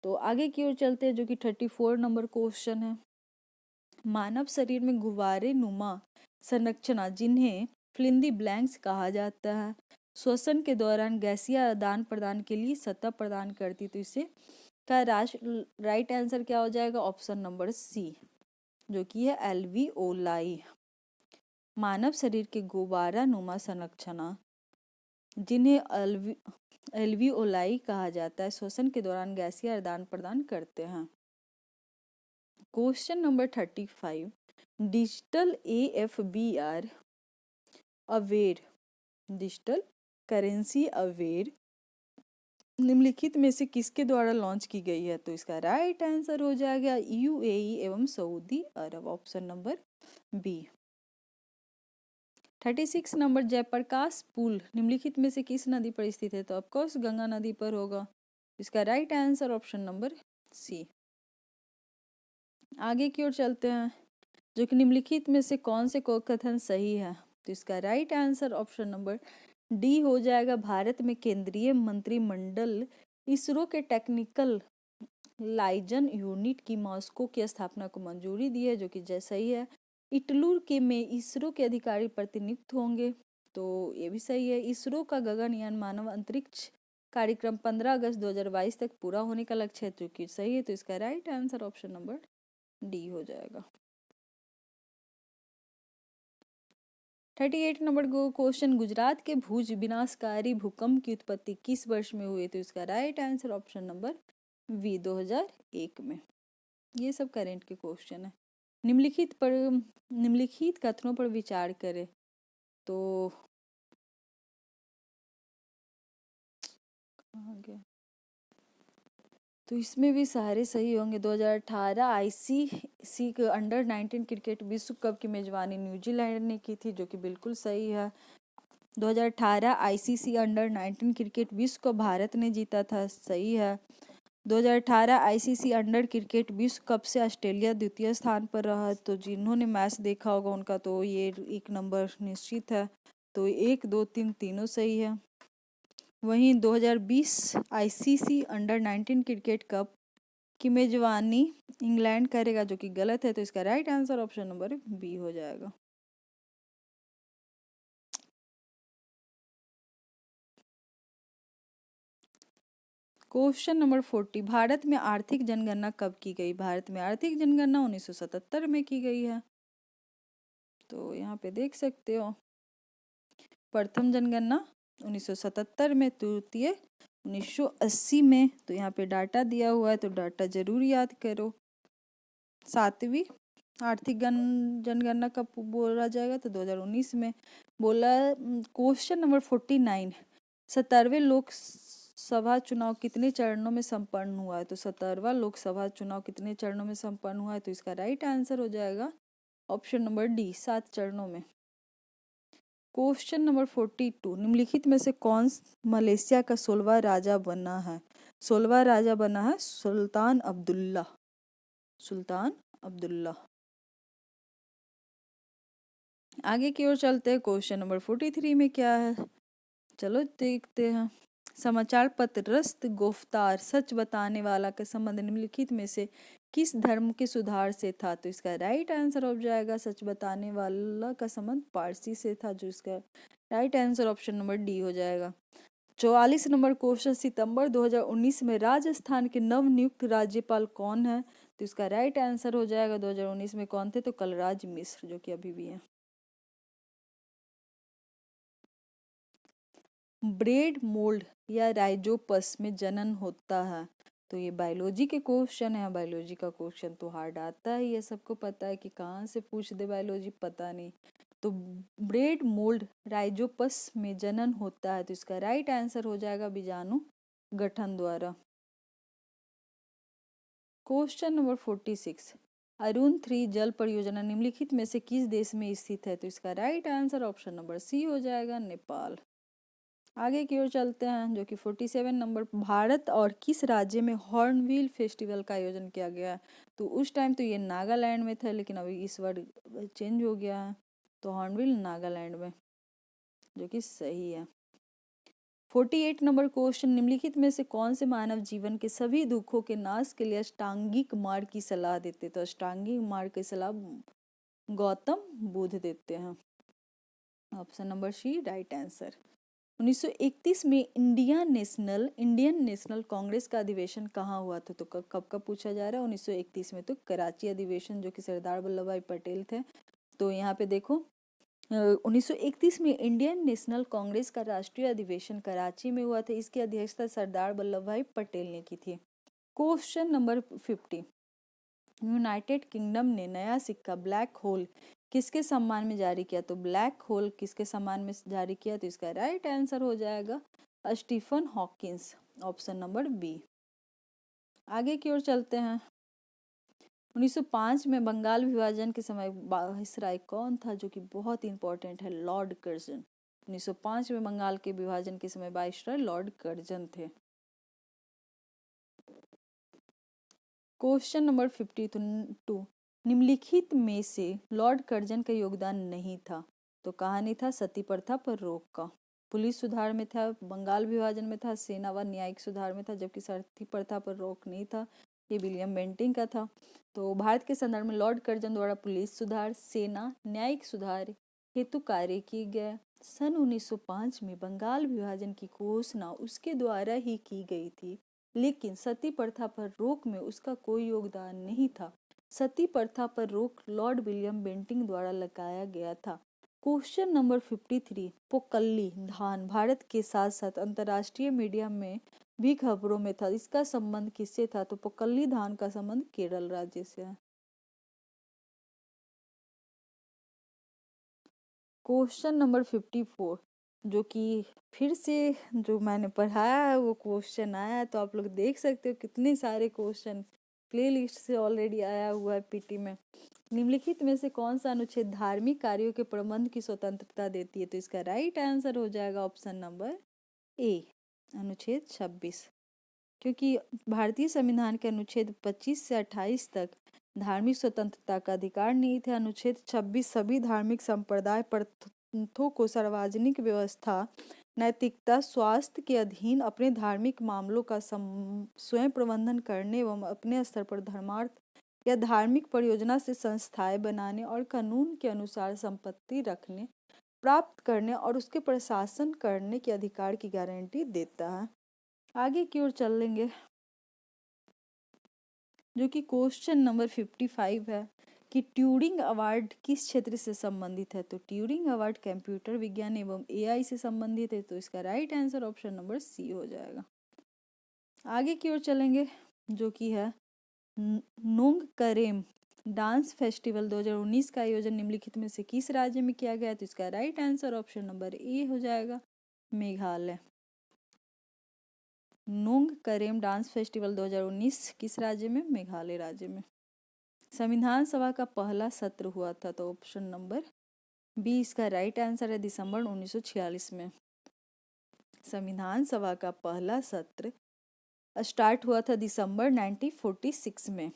तो आगे की ओर चलते हैं, जो कि 34 नंबर क्वेश्चन है। मानव शरीर में गुब्बारे नुमा संरचना, जिन्हें फिलिंदी ब्लैंक्स कहा जाता है, श्वसन के दौरान गैसीय आदान प्रदान के लिए सतह प्रदान करती। तो इसे का राइट आंसर क्या हो जाएगा? ऑप्शन नंबर सी, जो कि है एल्वियोलाई। मानव शरीर के गुब्बारा नुमा संरचना, जिन्हें एल्वियोलाई कहा जाता है, श्वसन के दौरान गैसीय आदान प्रदान करते हैं। Question number 35, digital AFBR aware, digital currency aware निम्नलिखित में से किसके द्वारा लॉन्च की गई है? तो इसका राइट आंसर हो जाएगा UAE एवं सऊदी अरब, option number B. 36 number, Jayaprakash पुल निम्नलिखित में से किस नदी पर स्थित है? तो ऑफकोर्स गंगा नदी पर होगा। इसका right answer option number C. आगे की ओर चलते हैं, जो कि निम्नलिखित में से कौन से को कथन सही है? तो इसका right answer option number D हो जाएगा। भारत में केंद्रीय मंत्रिमंडल इसरो के टेक्निकल लाइजन यूनिट की मॉस्को की स्थापना को मंजूरी दी है, जो कि सही है। इटलूर के में इसरो के अधिकारी प्रतिनियुक्त होंगे, तो ये भी सही है। इसरो का गगनयान मानव अंतरिक्ष कार्यक्रम 15 अगस्त 2022 तक पूरा होने का लक्ष्य है, जो कि सही है। तो इसका right answer option number D हो जाएगा। 38 नंबर क्वेश्चन, गुजरात के भुज विनाशकारी भूकंप की उत्पत्ति किस वर्ष में हुई? तो इसका right answer option number B 2001 में। ये सब करेंट के क्वेश्चन है। निम्नलिखित कथनों पर विचार करें। तो कहाँ गया? तो इसमें भी सारे सही होंगे। 2018 ICC के अंडर 19 क्रिकेट विश्व कप की मेजबानी न्यूजीलैंड ने की थी, जो कि बिल्कुल सही है। 2018 आईसीसी अंडर 19 क्रिकेट विश्व कप भारत ने जीता था, सही है। 2018 आईसीसी अंडर क्रिकेट विश्व कप से ऑस्ट्रेलिया द्वितीय स्थान पर रहा। तो जिन्होंने मैच देखा होगा उनका तो ये 1 नंबर निश्चित है। तो 1, 2, 3 तीनों सही है। वहीं 2020 आईसीसी अंडर 19 क्रिकेट कप की मेजबानी इंग्लैंड करेगा, जो कि गलत है। तो इसका right answer option number B हो जाएगा। क्वेश्चन नंबर 40, भारत में आर्थिक जनगणना कब की गई? भारत में आर्थिक जनगणना 1977 में की गई है। तो यहाँ पे देख सकते हो, प्रथम जनगणना 1977 में, तृतीय 1980 में। तो यहाँ पे डाटा दिया हुआ है, तो डाटा जरूर याद करो। 7वीं आर्थिक जनगणना कब बोला जाएगा? तो 2019 में बोला। क्वेश्चन नंबर 49, 17वें लोकसभा चुनाव कितने चरणों में संपन्न हुआ है? तो 17वां लोकसभा चुनाव कितने चरणों में संपन्न हुआ है? तो इसका राइट आंसर हो जाएगा ऑप्शन नंबर डी, 7 चरणों में। क्वेश्चन नंबर 42, निम्नलिखित में से कौन मलेशिया का 16वां राजा बना है? 16वां राजा बना है सुल्तान अब्दुल्ला। सुल्तान अब्दुल्ला। आगे की ओर चलते हैं। क्वेश्चन नंबर 43 में क्या है, चलो देखते हैं। समाचार पत्र रस्त गिरफ्तार सच बताने वाला का संबंध निम्नलिखित में से किस धर्म के सुधार से था? तो इसका राइट आंसर हो जाएगा, सच बताने वाला का संबंध पारसी से था, जो इसका right answer option number D हो जाएगा। 44 नंबर क्वेश्चन, सितंबर 2019 में राजस्थान के नवनियुक्त राज्यपाल कौन है? तो इसका राइट आंसर हो जाएगा 2019 में कौन थे? तो कलराज मिश्र, जो कि अभी भी हैं। ब्रेड मोल्ड या राइजोपस में जनन होता है? तो ये बायोलॉजी के क्वेश्चन है। बायोलॉजी का क्वेश्चन तो हार्ड आता है, ये सबको पता है कि कहाँ से पूछ दे बायोलॉजी, पता नहीं। तो ब्रेड मोल्ड राइजोपस में जनन होता है, तो इसका राइट आंसर हो जाएगा बीजाणु गठन द्वारा। क्वेश्चन नंबर 46, अरुण 3 जल परियोजना निम्नलिखित में से किस देश में स्थित है? तो इसका right answer option number C हो जाएगा, नेपाल। आगे की ओर चलते हैं, जो कि 47 नंबर, भारत और किस राज्य में हॉर्नबिल फेस्टिवल का आयोजन किया गया है? तो उस टाइम तो ये नागालैंड में था, लेकिन अभी इस बार चेंज हो गया है। तो हॉर्नबिल नागालैंड में, जो कि सही है। 48 नंबर क्वेश्चन, निम्नलिखित में से कौन से मानव जीवन के सभी दुखों के नाश के लिए अष्टांगिक मार्ग की सलाह देते? तो अष्टांगिक मार्ग की सलाह गौतम बुद्ध देते हैं। Option number C right answer. 1931 में इंडियन नेशनल कांग्रेस का अधिवेशन कहाँ हुआ था? तो कब कब पूछा जा रहा है? 1931 में। तो कराची अधिवेशन, जो कि सरदार वल्लभ भाई पटेल थे। तो यहाँ पे देखो, 1931 में इंडियन नेशनल कांग्रेस का राष्ट्रीय अधिवेशन कराची में हुआ था। इसकी अध्यक्षता सरदार वल्लभ भाई पटेल ने की थी। क्वेश्चन नंबर 50, यूनाइटेड किंगडम ने नया सिक्का ब्लैक होल किसके सम्मान में जारी किया? तो ब्लैक होल किसके सम्मान में जारी किया? तो इसका राइट आंसर हो जाएगा Stephen Hawkins, option number B. आगे की ओर चलते हैं। 1905 में बंगाल विभाजन के समय वायसराय कौन था? जो कि बहुत इंपॉर्टेंट है, लॉर्ड कर्जन। 1905 में बंगाल के विभाजन के समय वायसराय लॉर्ड कर्जन थे। क्वेश्चन नंबर 52, निम्नलिखित में से लॉर्ड कर्जन का योगदान नहीं था? तो कहाँ नहीं था? सती प्रथा पर रोक का, पुलिस सुधार में था, बंगाल विभाजन में था, सेना व न्यायिक सुधार में था, जबकि सती प्रथा पर रोक नहीं था। ये विलियम बेंटिंग का था। तो भारत के संदर्भ में लॉर्ड कर्जन द्वारा पुलिस सुधार, सेना, न्यायिक सुधार हेतु कार्य किए गए। सन 1905 में बंगाल विभाजन की घोषणा उसके द्वारा ही की गई थी, लेकिन सती प्रथा पर रोक में उसका कोई योगदान नहीं था। सती प्रथा पर रोक लॉर्ड विलियम बेंटिंग द्वारा लगाया गया था। क्वेश्चन नंबर 53, पोकल्ली धान भारत के साथ साथ अंतर्राष्ट्रीय मीडिया में भी खबरों में था। इसका संबंध किससे था? तो पोकल्ली धान का संबंध केरल राज्य से है। क्वेश्चन नंबर 54, जो कि फिर से जो मैंने पढ़ाया है वो क्वेश्चन आया है। तो आप लोग देख सकते हो कितने सारे क्वेश्चन प्ले लिस्ट से ऑलरेडी आया हुआ है पीटी में। निम्नलिखित में से कौन सा अनुच्छेद धार्मिक कार्यों के प्रबंध की स्वतंत्रता देती है? तो इसका राइट आंसर हो जाएगा ऑप्शन नंबर ए, अनुच्छेद 26। क्योंकि भारतीय संविधान के अनुच्छेद 25 से 28 तक धार्मिक स्वतंत्रता का अधिकार नहीं थे। अनुच्छेद 26 सभी धार्मिक संप्रदाय प्रथाओं को सार्वजनिक व्यवस्था, नैतिकता, स्वास्थ्य के अधीन अपने धार्मिक मामलों का स्वयं प्रबंधन करने एवं अपने स्तर पर धर्मार्थ या धार्मिक परियोजना से संस्थाएं बनाने और कानून के अनुसार संपत्ति रखने, प्राप्त करने और उसके प्रशासन करने के अधिकार की गारंटी देता है। आगे की ओर चलेंगे, जो कि क्वेश्चन नंबर 55 है कि ट्यूरिंग अवार्ड किस क्षेत्र से संबंधित है? तो ट्यूरिंग अवार्ड कंप्यूटर विज्ञान एवं एआई से संबंधित है। तो इसका right answer option number C हो जाएगा। आगे की ओर चलेंगे, जो कि है नोंग करेम डांस फेस्टिवल 2019 का आयोजन निम्नलिखित में से किस राज्य में किया गया है? तो इसका राइट आंसर ऑप्शन नंबर ए हो जाएगा, मेघालय। नोंग करेम डांस फेस्टिवल 2019 किस राज्य में? मेघालय राज्य में। संविधान सभा का पहला सत्र हुआ था, तो ऑप्शन नंबर बी इसका राइट आंसर है, दिसंबर 1946 में। संविधान सभा का पहला सत्र स्टार्ट हुआ था दिसंबर 1946 में।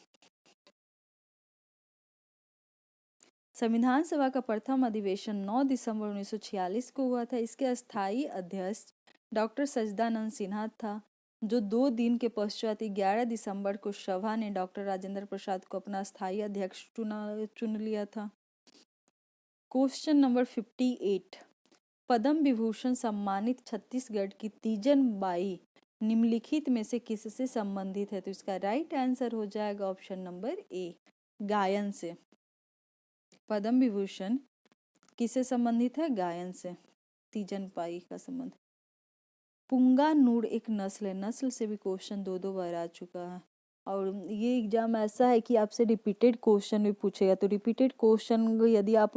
संविधान सभा का प्रथम अधिवेशन 9 दिसंबर 1946 को हुआ था। इसके अस्थायी अध्यक्ष डॉक्टर सच्चिदानंद सिन्हा था, जो 2 दिन के पश्चात 11 दिसंबर को सभा ने डॉक्टर राजेंद्र प्रसाद को अपना स्थायी अध्यक्ष चुन लिया था। क्वेश्चन नंबर 58, पद्म विभूषण सम्मानित छत्तीसगढ़ की तीजन बाई निम्नलिखित में से किससे संबंधित है? तो इसका राइट आंसर हो जाएगा ऑप्शन नंबर ए, गायन से। पद्म विभूषण किससे संबंधित है? गायन से। तीजन बाई का संबंध। पुंगानुर एक नस्ल है, नस्ल से भी क्वेश्चन 2 बार आ चुका है, और ये एग्जाम ऐसा है कि आपसे रिपीटेड क्वेश्चन भी पूछेगा। तो रिपीटेड क्वेश्चन यदि आप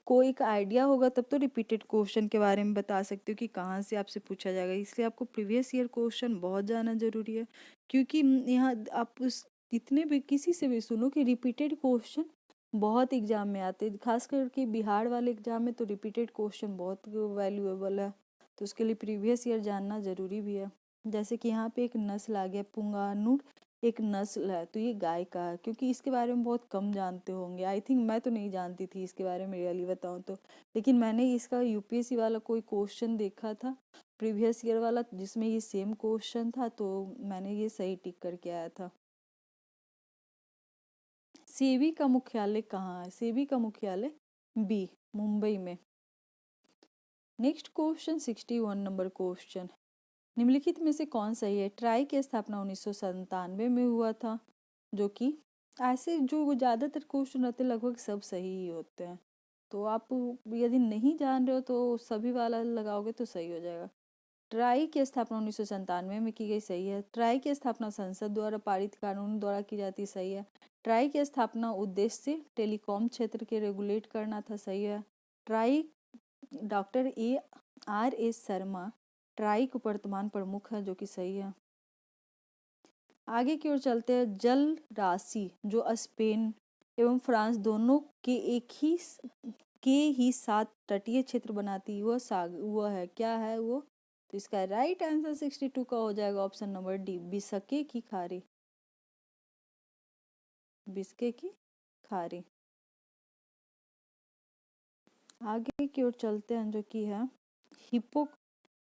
को एक आइडिया होगा तब तो रिपीटेड क्वेश्चन के बारे में बता सकते हो कि कहाँ से आपसे पूछा जाएगा। इसलिए आपको प्रीवियस ईयर क्वेश्चन बहुत जाना जरूरी है, क्योंकि यहाँ आप जितने भी किसी से भी सुनो कि रिपीटेड क्वेश्चन बहुत एग्जाम में आते हैं, खास करके बिहार वाले एग्जाम में तो रिपीटेड क्वेश्चन बहुत वैल्यूएबल है। तो उसके लिए प्रीवियस ईयर जानना ज़रूरी भी है। जैसे कि यहाँ पे एक नस्ल आ गया, पुंगानुर एक नस्ल है, तो ये गाय का है, क्योंकि इसके बारे में बहुत कम जानते होंगे। आई थिंक मैं तो नहीं जानती थी इसके बारे में, रियली बताऊँ तो, लेकिन मैंने इसका यूपीएससी वाला कोई क्वेश्चन देखा था प्रीवियस ईयर वाला, जिसमें ये सेम क्वेश्चन था, तो मैंने ये सही टिक करके आया था। सेबी का मुख्यालय कहाँ है? सेबी का मुख्यालय बी, मुंबई में। नेक्स्ट क्वेश्चन 61 नंबर क्वेश्चन, निम्नलिखित में से कौन सही है? ट्राई की स्थापना 1997 में हुआ था, जो कि ऐसे जो ज़्यादातर क्वेश्चन रहते हैं लगभग सब सही ही होते हैं। तो आप यदि नहीं जान रहे हो तो सभी वाला लगाओगे तो सही हो जाएगा। ट्राई की स्थापना 1997 में की गई, सही है। ट्राई की स्थापना संसद द्वारा पारित कानून द्वारा की जाती, सही है। ट्राई की स्थापना उद्देश्य से टेलीकॉम क्षेत्र के रेगुलेट करना था, सही है। Try doctor ARS Sharma try को वर्तमान प्रमुख है, जो कि सही है। आगे की ओर चलते हैं, जल राशि जो स्पेन एवं फ्रांस दोनों के ही साथ तटीय क्षेत्र बनाती है, वह है, क्या है वो? तो इसका राइट आंसर 62 का हो जाएगा ऑप्शन नंबर डी, बिस्के की खाड़ी। बिस्के की खाड़ी। आगे की ओर चलते हैं, जो कि है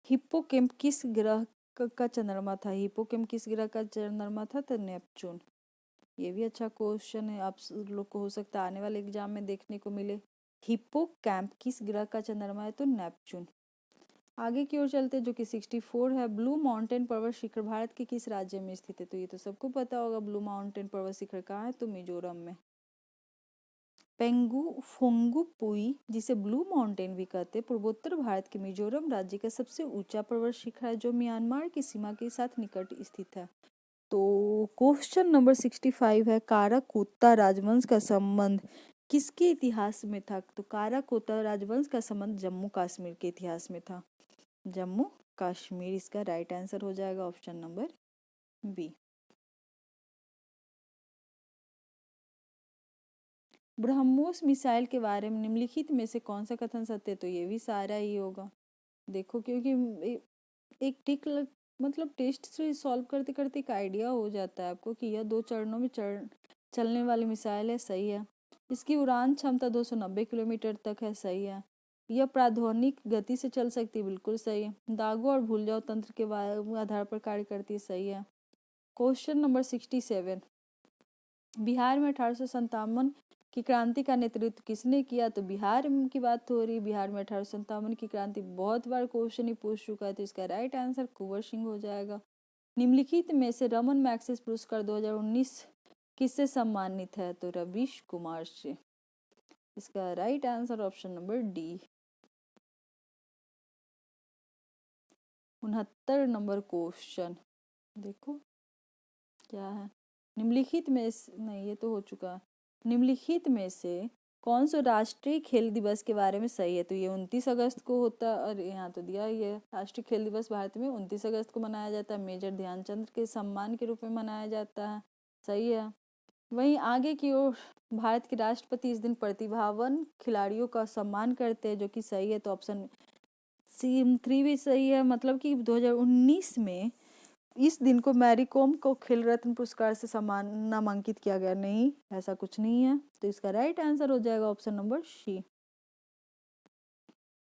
हिप्पोकैम्प किस ग्रह का चंद्रमा था? हिप्पोकैम्प किस ग्रह का चंद्रमा था? तो नेपच्यून। ये भी अच्छा क्वेश्चन है, आप लोग को हो सकता है आने वाले एग्जाम में देखने को मिले। हिप्पोकैम्प किस ग्रह का चंद्रमा है? तो नेपच्यून। आगे की ओर चलते हैं, जो कि 64 है, ब्लू माउंटेन पर्वत शिखर भारत के किस राज्य में स्थित है? तो ये तो सबको पता होगा, ब्लू माउंटेन पर्वत शिखर कहाँ है? तो मिजोरम में। पेंगु फोंगुपुई, जिसे ब्लू माउंटेन भी कहते हैं, पूर्वोत्तर भारत के मिजोरम राज्य का सबसे ऊंचा पर्वत शिखर है, जो म्यांमार की सीमा के साथ निकट स्थित है। तो क्वेश्चन नंबर 65 है, काराकोता राजवंश का संबंध किसके इतिहास में था? तो काराकोता राजवंश का संबंध जम्मू कश्मीर के इतिहास में था। जम्मू कश्मीर इसका राइट आंसर हो जाएगा option number B. BrahMos missile के बारे में निम्नलिखित में से कौन सा कथन सत्य है? तो ये भी सारा ही होगा। देखो क्योंकि एक मतलब टेस्ट से सॉल्व करते करते एक आइडिया हो जाता है आपको कि यह 2 चरणों में चलने वाली मिसाइल है, सही है। इसकी उड़ान क्षमता 290 किलोमीटर तक है, सही है। यह प्राध्वनिक गति से चल सकती है, बिल्कुल सही है। दागो और भूल जाओ तंत्र के आधार पर कार्य करती है, सही है। क्वेश्चन नंबर 67, बिहार में 1857 की क्रांति का नेतृत्व किसने किया? तो बिहार की बात हो रही, बिहार में 1857 की क्रांति बहुत बार क्वेश्चन ही पूछ चुका है, तो इसका राइट आंसर कुंवर सिंह हो जाएगा। निम्नलिखित में से रमन मैग्सेसे पुरस्कार 2019 किससे सम्मानित है? तो रवीश कुमार से। इसका right answer option number D. 69 number question देखो क्या है। निम्नलिखित में नहीं, ये तो हो चुका है। निम्नलिखित में से कौन सा राष्ट्रीय खेल दिवस के बारे में सही है? तो ये 29 अगस्त को होता है, और यहाँ तो दिया ही है। राष्ट्रीय खेल दिवस भारत में 29 अगस्त को मनाया जाता है, मेजर ध्यानचंद के सम्मान के रूप में मनाया जाता है, सही है। वहीं आगे की ओर भारत के राष्ट्रपति इस दिन प्रतिभावान खिलाड़ियों का सम्मान करते हैं, जो कि सही है। तो ऑप्शन C3 भी सही है। मतलब कि 2019 में इस दिन को मैरी कॉम को खेल रत्न पुरस्कार से सम्मान नामांकित किया गया, नहीं, ऐसा कुछ नहीं है। तो इसका राइट आंसर हो जाएगा ऑप्शन नंबर सी।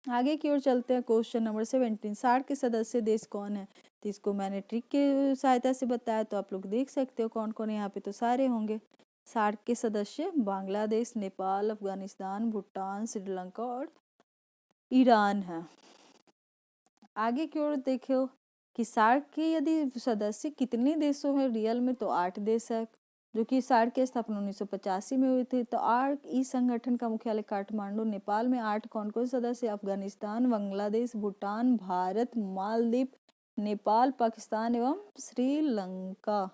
आगे की ओर चलते हैं। क्वेश्चन नंबर 17, सार्क के सदस्य देश कौन है? तो इसको मैंने ट्रिक के सहायता से बताया, तो आप लोग देख सकते हो कौन कौन है यहाँ पे, तो सारे होंगे। सार्क के सदस्य बांग्लादेश, नेपाल, अफगानिस्तान, भूटान, श्रीलंका और ईरान है। आगे की ओर देखो कि सार्क के यदि सदस्य कितने देशों में रियल में, तो 8 देश है, जो कि सार्क की स्थापना 1985 में हुई थी। तो आर्क इस संगठन का मुख्यालय काठमांडू, नेपाल में 8 कौन कौन सदस्य? अफगानिस्तान, बांग्लादेश, भूटान, भारत, मालदीव, नेपाल, पाकिस्तान एवं श्रीलंका।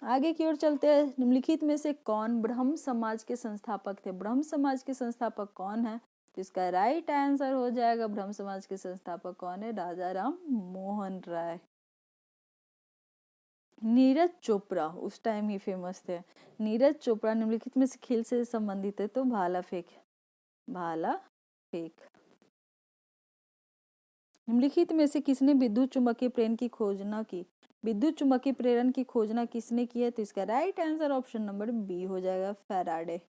आगे की ओर चलते हैं। निम्नलिखित में से कौन ब्रह्म समाज के संस्थापक थे? ब्रह्म समाज के संस्थापक कौन है? तो इसका राइट आंसर हो जाएगा, ब्रह्म समाज के संस्थापक कौन है? राजा राम मोहन राय। नीरज चोपड़ा उस टाइम ही फेमस थे। नीरज चोपड़ा निम्नलिखित में से खेल से संबंधित है? तो भाला फेंक। भाला फेंक। निम्नलिखित में से किसने विद्युत चुम्बकीय प्रेरण की खोजना की? विद्युत चुम्बकीय प्रेरण की खोजना किसने की है? तो इसका right answer option number B हो जाएगा, फैराडे।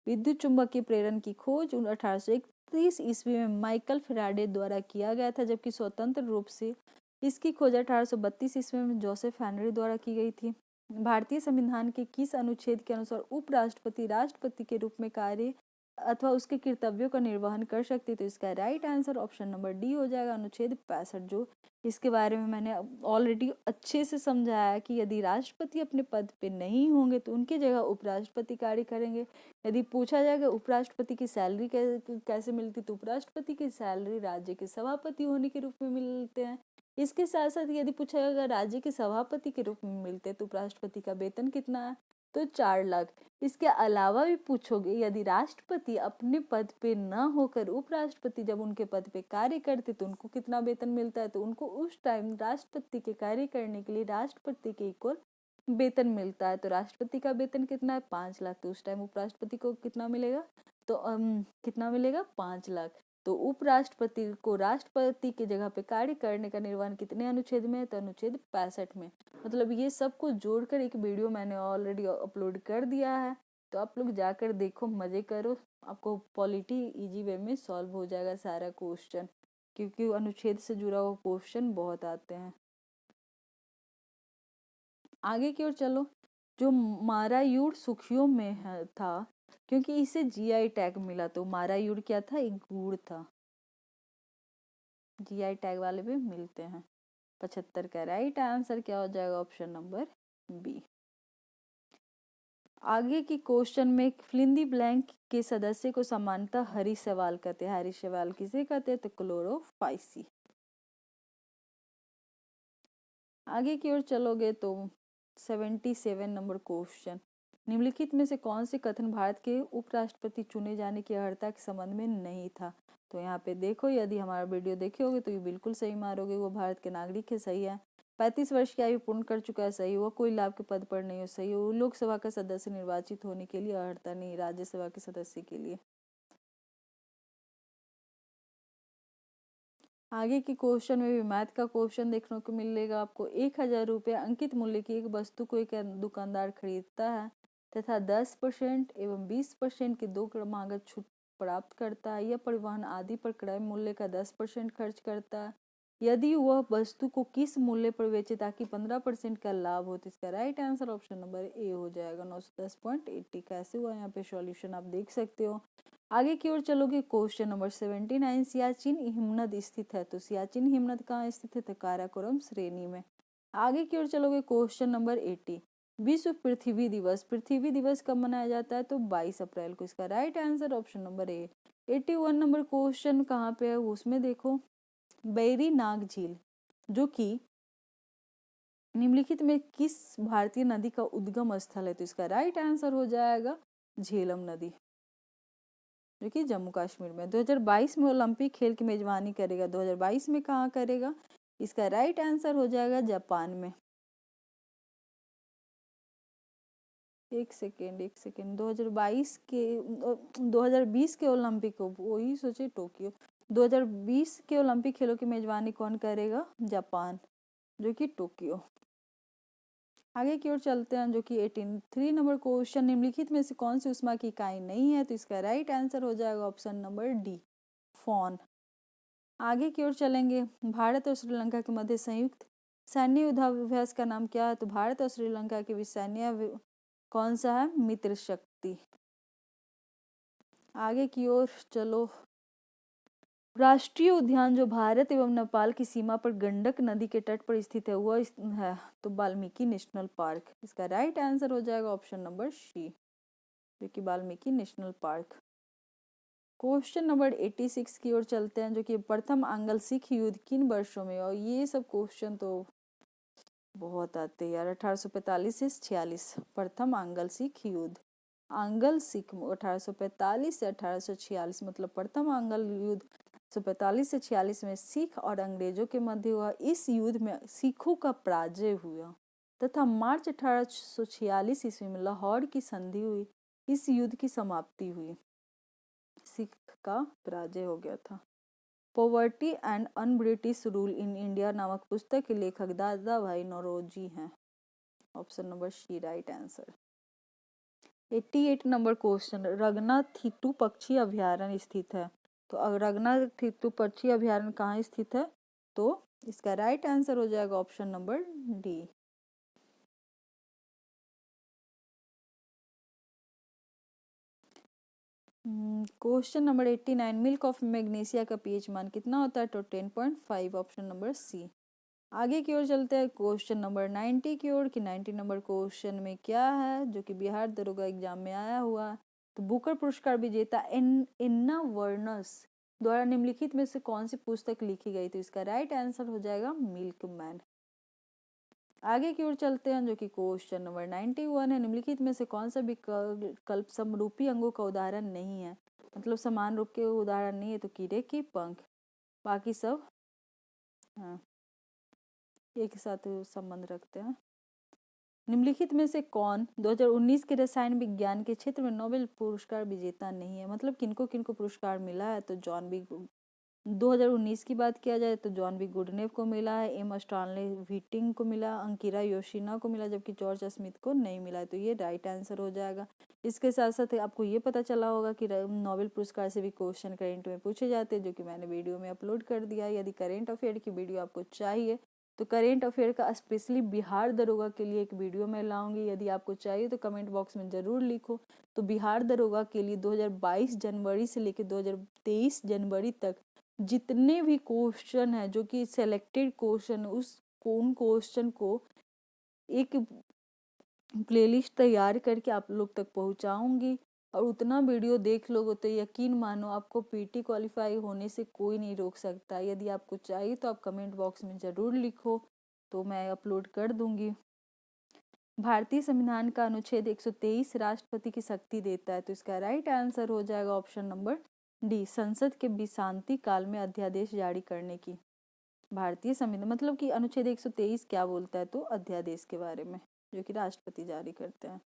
विद्युत चुम्बकीय प्रेरण की खोज 1831 ईस्वी में माइकल फैराडे द्वारा किया गया था, जबकि स्वतंत्र रूप से इसकी खोज 1832 ईस्वी में जोसेफ हेनरी द्वारा की गई थी। भारतीय संविधान के किस अनुच्छेद के अनुसार उपराष्ट्रपति राष्ट्रपति के रूप में कार्य अथवा उसके कर्तव्यों का निर्वहन कर सकती? तो इसका right answer option number D हो जाएगा, अनुच्छेद 65। जो इसके बारे में मैंने ऑलरेडी अच्छे से समझाया कि यदि राष्ट्रपति अपने पद पे नहीं होंगे तो उनकी जगह उपराष्ट्रपति कार्य करेंगे। यदि पूछा जाएगा उपराष्ट्रपति की सैलरी कैसे मिलती, तो उपराष्ट्रपति की सैलरी राज्य के सभापति होने के रूप में मिलते हैं। इसके साथ साथ यदि पूछा जाएगा राज्य के सभापति के रूप में मिलते हैं तो उपराष्ट्रपति का वेतन कितना है? तो 4 लाख। इसके अलावा भी पूछोगे यदि राष्ट्रपति अपने पद पे न होकर उपराष्ट्रपति जब उनके पद पे कार्य करते तो उनको कितना वेतन मिलता है? तो उनको उस टाइम राष्ट्रपति के कार्य करने के लिए राष्ट्रपति के इक्वल वेतन मिलता है। तो राष्ट्रपति का वेतन कितना है? 5 लाख। तो उस टाइम उपराष्ट्रपति को कितना मिलेगा? तो कितना मिलेगा? 5 लाख। तो उपराष्ट्रपति को राष्ट्रपति की जगह पे कार्य करने का निर्वहन कितने अनुच्छेद में है? तो अनुच्छेद 65 में। मतलब ये सब कुछ जोड़कर एक वीडियो मैंने ऑलरेडी अपलोड कर दिया है, तो आप लोग जाकर देखो, मजे करो। आपको पॉलिटी इजी वे में सॉल्व हो जाएगा सारा क्वेश्चन, क्योंकि अनुच्छेद से जुड़ा हुआ क्वेश्चन बहुत आते हैं। आगे की ओर चलो। जो मारायूर सुखियों में है था, क्योंकि इसे जीआई टैग मिला, तो मारायूर क्या था? एक गुड़ था। जीआई टैग वाले भी मिलते हैं। 75 का राइट आंसर क्या हो जाएगा? Option number B. आगे की क्वेश्चन में फिलिंदी ब्लैंक के सदस्य को सामान्यतः हरी शैवाल कहते हैं। हरी शैवाल किसे कहते हैं? तो क्लोरोफाइसी। आगे की ओर चलोगे तो 77 नंबर क्वेश्चन, निम्नलिखित में से कौन से कथन भारत के उपराष्ट्रपति चुने जाने की अर्हता के संबंध में नहीं था? तो यहाँ पे देखो, यदि हमारा वीडियो देखे होगे तो ये बिल्कुल सही मारोगे, वो भारत के नागरिक है, सही है। 35 वर्ष की आयु पूर्ण कर चुका है, सही हुआ। कोई लाभ के पद पर नहीं हो, सही हो। लोकसभा का सदस्य निर्वाचित होने के लिए अर्हता नहीं, राज्यसभा के सदस्य के लिए। आगे के क्वेश्चन में भी मैथ का क्वेश्चन देखने को मिलेगा आपको। 1000 रुपये अंकित मूल्य की एक वस्तु को एक दुकानदार खरीदता है तथा 10% एवं 20% की दो क्रमागत छूट प्राप्त करता है। यह परिवहन आदि पर क्रय मूल्य का 10% खर्च करता है। यदि वह वस्तु को किस मूल्य पर बेचे ताकि 15% का लाभ हो, तो इसका राइट आंसर ऑप्शन नंबर ए हो जाएगा। 910.80 कैसे हुआ यहाँ पे सॉल्यूशन आप देख सकते हो। आगे की ओर चलोगे, क्वेश्चन नंबर 79, सियाचिन हिमनद स्थित है, तो सियाचिन हिमनद कहाँ स्थित है, तो काराकोरम श्रेणी में। आगे की ओर चलोगे, क्वेश्चन नंबर 80, विश्व पृथ्वी दिवस, पृथ्वी दिवस कब मनाया जाता है, तो 22 अप्रैल को। इसका राइट आंसर ऑप्शन नंबर ए। 81 नंबर क्वेश्चन कहाँ पे है, उसमें देखो, बैरी नाग झील जो कि निम्नलिखित में किस भारतीय नदी का उद्गम स्थल है, तो इसका राइट आंसर हो जाएगा झेलम नदी, जो कि जम्मू कश्मीर में। 2022 में ओलंपिक खेल की मेजबानी करेगा, 2022 में कहाँ करेगा, इसका राइट आंसर हो जाएगा जापान में। एक सेकेंड 2020 के ओलंपिक को वही सोचे टोक्यो। 2020 के ओलंपिक खेलों की मेजबानी कौन करेगा, जापान, जो कि टोक्यो। आगे की ओर चलते हैं, जो कि 83 नंबर क्वेश्चन, निम्नलिखित में से कौन सी ऊष्मा की इकाई नहीं है, तो इसका राइट आंसर हो जाएगा ऑप्शन नंबर डी, फॉन। आगे की ओर चलेंगे, भारत और श्रीलंका के मध्य संयुक्त सैन्य युद्धाभ्यास का नाम क्या है, तो भारत और श्रीलंका के बीच सैन्य कौन सा है, मित्र शक्ति। आगे की ओर चलो, राष्ट्रीय उद्यान जो भारत एवं नेपाल की सीमा पर गंडक नदी के तट पर स्थित है वह है, तो वाल्मीकि नेशनल पार्क। इसका राइट आंसर हो जाएगा ऑप्शन नंबर सी, जो कि Valmiki national park. Question number 86 की ओर चलते हैं, जो कि प्रथम आंग्ल सिख युद्ध किन वर्षों में, और ये सब क्वेश्चन तो बहुत आते हैं यार। 1845 से 46 प्रथम आंग्ल सिख युद्ध, आंग्ल सिख 1845 से 1846, मतलब प्रथम आंग्ल युद्ध 1845 से 46 में सिख और अंग्रेजों के मध्य हुआ। इस युद्ध में सिखों का पराजय हुआ तथा मार्च 1846 ईस्वी में लाहौर की संधि हुई। इस युद्ध की समाप्ति हुई, सिख का पराजय हो गया था। Poverty and un British rule in India नामक पुस्तक के लेखक दादा भाई नौरोजी हैं, option number C right answer. 88 number question, Ranganathittu पक्षी अभ्यारण्य स्थित है, तो रगनाथीतू पक्षी अभ्यारण्य कहाँ स्थित है, तो इसका राइट आंसर हो जाएगा option number D. Question number 89, milk of magnesia का पीएच मान कितना होता है, तो 10.5, ऑप्शन नंबर सी। आगे की ओर चलते हैं, क्वेश्चन नंबर 90 की ओर, कि 90 नंबर क्वेश्चन में क्या है, जो कि बिहार दरोगा एग्जाम में आया हुआ है। तो बुकर पुरस्कार विजेता इन्ना वर्नस द्वारा निम्नलिखित में से कौन सी पुस्तक लिखी गई, तो इसका राइट आंसर हो जाएगा मिल्कमैन। आगे की ओर चलते हैं, जो कि क्वेश्चन नंबर 91 है, निम्नलिखित में से कौन सा विकल्प समरूपी अंगों का उदाहरण नहीं है, मतलब समान रूप के उदाहरण नहीं है, तो कीड़े की पंख, बाकी सब हाँ एक साथ संबंध रखते हैं। निम्नलिखित में से कौन 2019 के रसायन विज्ञान के क्षेत्र में नोबेल पुरस्कार विजेता नहीं है, मतलब किनको किनको पुरस्कार मिला है, तो जॉन बी 2019 की बात किया जाए तो जॉन बी गुडनेव को मिला है, एम स्टानले व्हिटिंग को मिला, अंकिरा योशिना को मिला, जबकि जॉर्ज स्मिथ को नहीं मिला है, तो ये राइट आंसर हो जाएगा। इसके साथ साथ आपको ये पता चला होगा कि नोबेल पुरस्कार से भी क्वेश्चन करेंट में पूछे जाते हैं, जो कि मैंने वीडियो में अपलोड कर दिया है। यदि करेंट अफेयर की वीडियो आपको चाहिए तो करेंट अफेयर का स्पेशली बिहार दरोगा के लिए एक वीडियो मैं लाऊंगी, यदि आपको चाहिए तो कमेंट बॉक्स में ज़रूर लिखो। तो बिहार दरोगा के लिए 2022 जनवरी से लेकर 2023 जनवरी तक जितने भी क्वेश्चन है, जो कि सेलेक्टेड क्वेश्चन, उन क्वेश्चन को एक प्लेलिस्ट तैयार करके आप लोग तक पहुंचाऊंगी, और उतना वीडियो देख लोगे तो यकीन मानो आपको पीटी क्वालिफाई होने से कोई नहीं रोक सकता। यदि आपको चाहिए तो आप कमेंट बॉक्स में ज़रूर लिखो, तो मैं अपलोड कर दूंगी। भारतीय संविधान का अनुच्छेद 123 राष्ट्रपति की शक्ति देता है, तो इसका राइट आंसर हो जाएगा ऑप्शन नंबर डी, संसद के विश्रांति काल में अध्यादेश जारी करने की। भारतीय संविधान मतलब कि अनुच्छेद 123 क्या बोलता है, तो अध्यादेश के बारे में, जो कि राष्ट्रपति जारी करते हैं।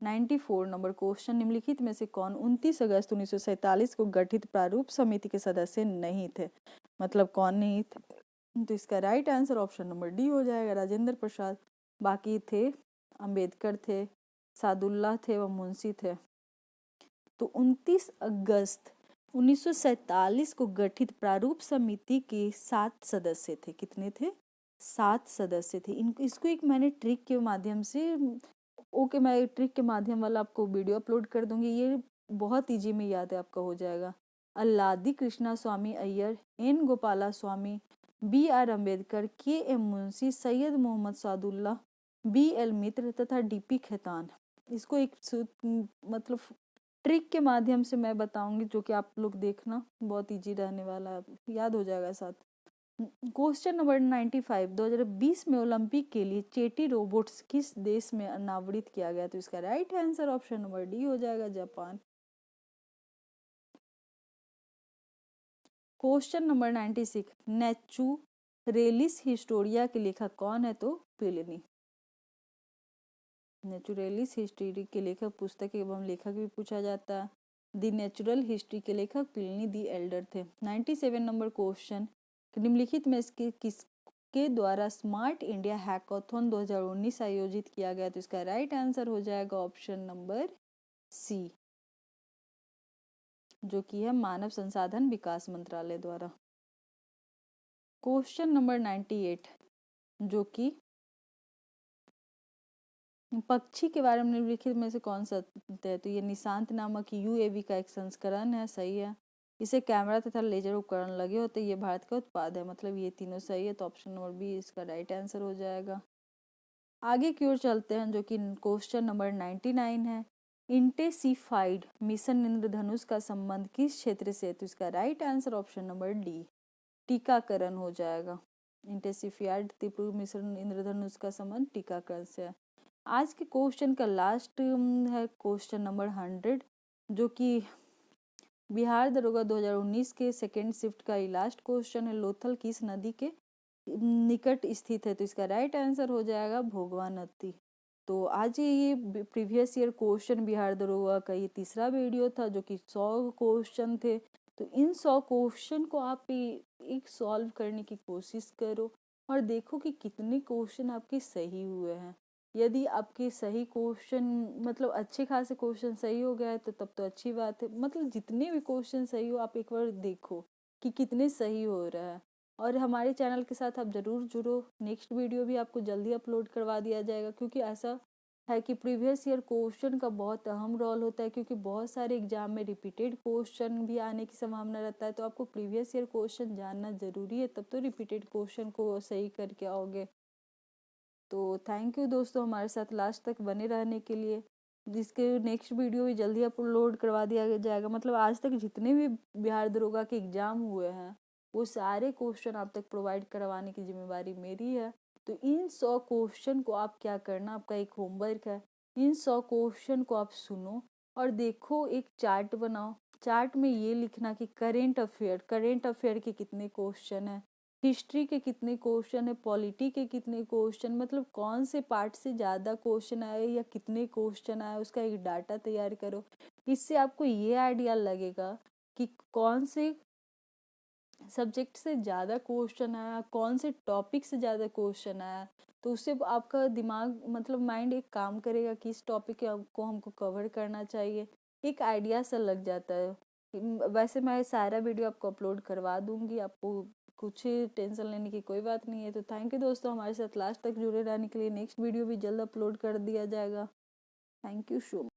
94 नंबर क्वेश्चन, निम्नलिखित में से कौन 29 अगस्त 1947 को गठित प्रारूप समिति के सदस्य नहीं थे, मतलब कौन नहीं थे, तो इसका right answer option number D हो जाएगा, राजेंद्र प्रसाद। बाकी थे अंबेडकर थे, सादुल्लाह थे व मुंशी थे। तो 29 अगस्त 1947 को गठित प्रारूप समिति के 7 सदस्य थे। कितने थे? 7 सदस्य थे। इसको एक मैंने ट्रिक के माध्यम से, ओके मैं ट्रिक के माध्यम वाला आपको वीडियो अपलोड कर दूंगी, ये बहुत इजी में याद है आपका हो जाएगा। अल्लादी कृष्णा स्वामी अय्यर, एन गोपाला स्वामी, बी आर अम्बेडकर, के एम मुंशी, सैयद मोहम्मद सादुल्ला, बी एल मित्र तथा डी पी खेतान। इसको एक मतलब ट्रिक के माध्यम से मैं बताऊंगी, जो कि आप लोग देखना बहुत इजी रहने वाला है, याद हो जाएगा साथ। क्वेश्चन नंबर 95, 2020 में ओलंपिक के लिए चेटी रोबोट्स किस देश में अनावृत किया गया, तो इसका right answer option number D हो जाएगा, जापान। क्वेश्चन नंबर 96, नेचुरेलिस हिस्टोरिया के लेखक कौन है, तो प्लिनी। नेचुरलिस हिस्ट्री के लेखक, पुस्तक एवं लेखक भी पूछा जाता है। द नेचुरल हिस्ट्री के लेखक प्लिनी द एल्डर थे। 97 नंबर क्वेश्चन, निम्नलिखित में इसके किसके द्वारा स्मार्ट इंडिया हैकाथॉन 2019 आयोजित किया गया, तो इसका राइट आंसर हो जाएगा ऑप्शन नंबर सी, जो कि है मानव संसाधन विकास मंत्रालय द्वारा। क्वेश्चन नंबर 98, जो कि पक्षी के बारे में निम्नलिखित में से कौन सा है, तो ये निशांत नामक यूएवी का एक संस्करण है, सही है। इसे कैमरा तथा लेजर उपकरण लगे होते, ये भारत का उत्पाद है, मतलब ये तीनों सही है, तो ऑप्शन नंबर बी इसका राइट आंसर हो जाएगा। आगे की ओर चलते हैं, जो कि क्वेश्चन नंबर 99 है। इंटेंसिफाइड मिशन इंद्रधनुष का संबंध किस क्षेत्र से है, तो इसका right answer option number D, टीकाकरण हो जाएगा। इंटेंसिफाइड त्रिपुर मिशन इंद्रधनुष का संबंध टीकाकरण से है। आज के क्वेश्चन का लास्ट है क्वेश्चन नंबर 100, जो कि बिहार दरोगा 2019 के सेकेंड शिफ्ट का ही लास्ट क्वेश्चन है। लोथल किस नदी के निकट स्थित है, तो इसका राइट आंसर हो जाएगा भोगवा नदी। तो आज ये प्रीवियस ईयर क्वेश्चन बिहार दरोगा का ये तीसरा वीडियो था, जो कि 100 क्वेश्चन थे। तो इन 100 क्वेश्चन को आप एक सॉल्व करने की कोशिश करो और देखो कि कितने क्वेश्चन आपके सही हुए हैं। यदि आपके सही क्वेश्चन मतलब अच्छे खासे क्वेश्चन सही हो गया है, तो तब तो अच्छी बात है। मतलब जितने भी क्वेश्चन सही हो, आप एक बार देखो कि कितने सही हो रहा है। और हमारे चैनल के साथ आप ज़रूर जुड़ो, नेक्स्ट वीडियो भी आपको जल्दी अपलोड करवा दिया जाएगा, क्योंकि ऐसा है कि प्रीवियस ईयर क्वेश्चन का बहुत अहम रोल होता है, क्योंकि बहुत सारे एग्जाम में रिपीटेड क्वेश्चन भी आने की संभावना रहता है। तो आपको प्रीवियस ईयर क्वेश्चन जानना ज़रूरी है, तब तो रिपीटेड क्वेश्चन को सही करके आओगे। तो थैंक यू दोस्तों हमारे साथ लास्ट तक बने रहने के लिए। जिसके नेक्स्ट वीडियो भी जल्दी अपलोड करवा दिया जाएगा। मतलब आज तक जितने भी बिहार दरोगा के एग्ज़ाम हुए हैं, वो सारे क्वेश्चन आप तक प्रोवाइड करवाने की जिम्मेवारी मेरी है। तो इन 100 क्वेश्चन को आप क्या करना, आपका एक होमवर्क है, इन 100 क्वेश्चन को आप सुनो और देखो, एक चार्ट बनाओ। चार्ट में ये लिखना कि करेंट अफेयर के कितने क्वेश्चन हैं, हिस्ट्री के कितने क्वेश्चन है, पॉलिटी के कितने क्वेश्चन, मतलब कौन से पार्ट से ज़्यादा क्वेश्चन आए या कितने क्वेश्चन आए, उसका एक डाटा तैयार करो। इससे आपको ये आइडिया लगेगा कि कौन से सब्जेक्ट से ज़्यादा क्वेश्चन आया, कौन से टॉपिक से ज़्यादा क्वेश्चन आया। तो उससे आपका दिमाग मतलब माइंड एक काम करेगा कि इस टॉपिक को हमको कवर करना चाहिए, एक आइडिया सा लग जाता है। वैसे मैं सारा वीडियो आपको अपलोड करवा दूंगी, आपको कुछ टेंशन लेने की कोई बात नहीं है। तो थैंक यू दोस्तों हमारे साथ लास्ट तक जुड़े रहने के लिए। नेक्स्ट वीडियो भी जल्द अपलोड कर दिया जाएगा। Thank you so much.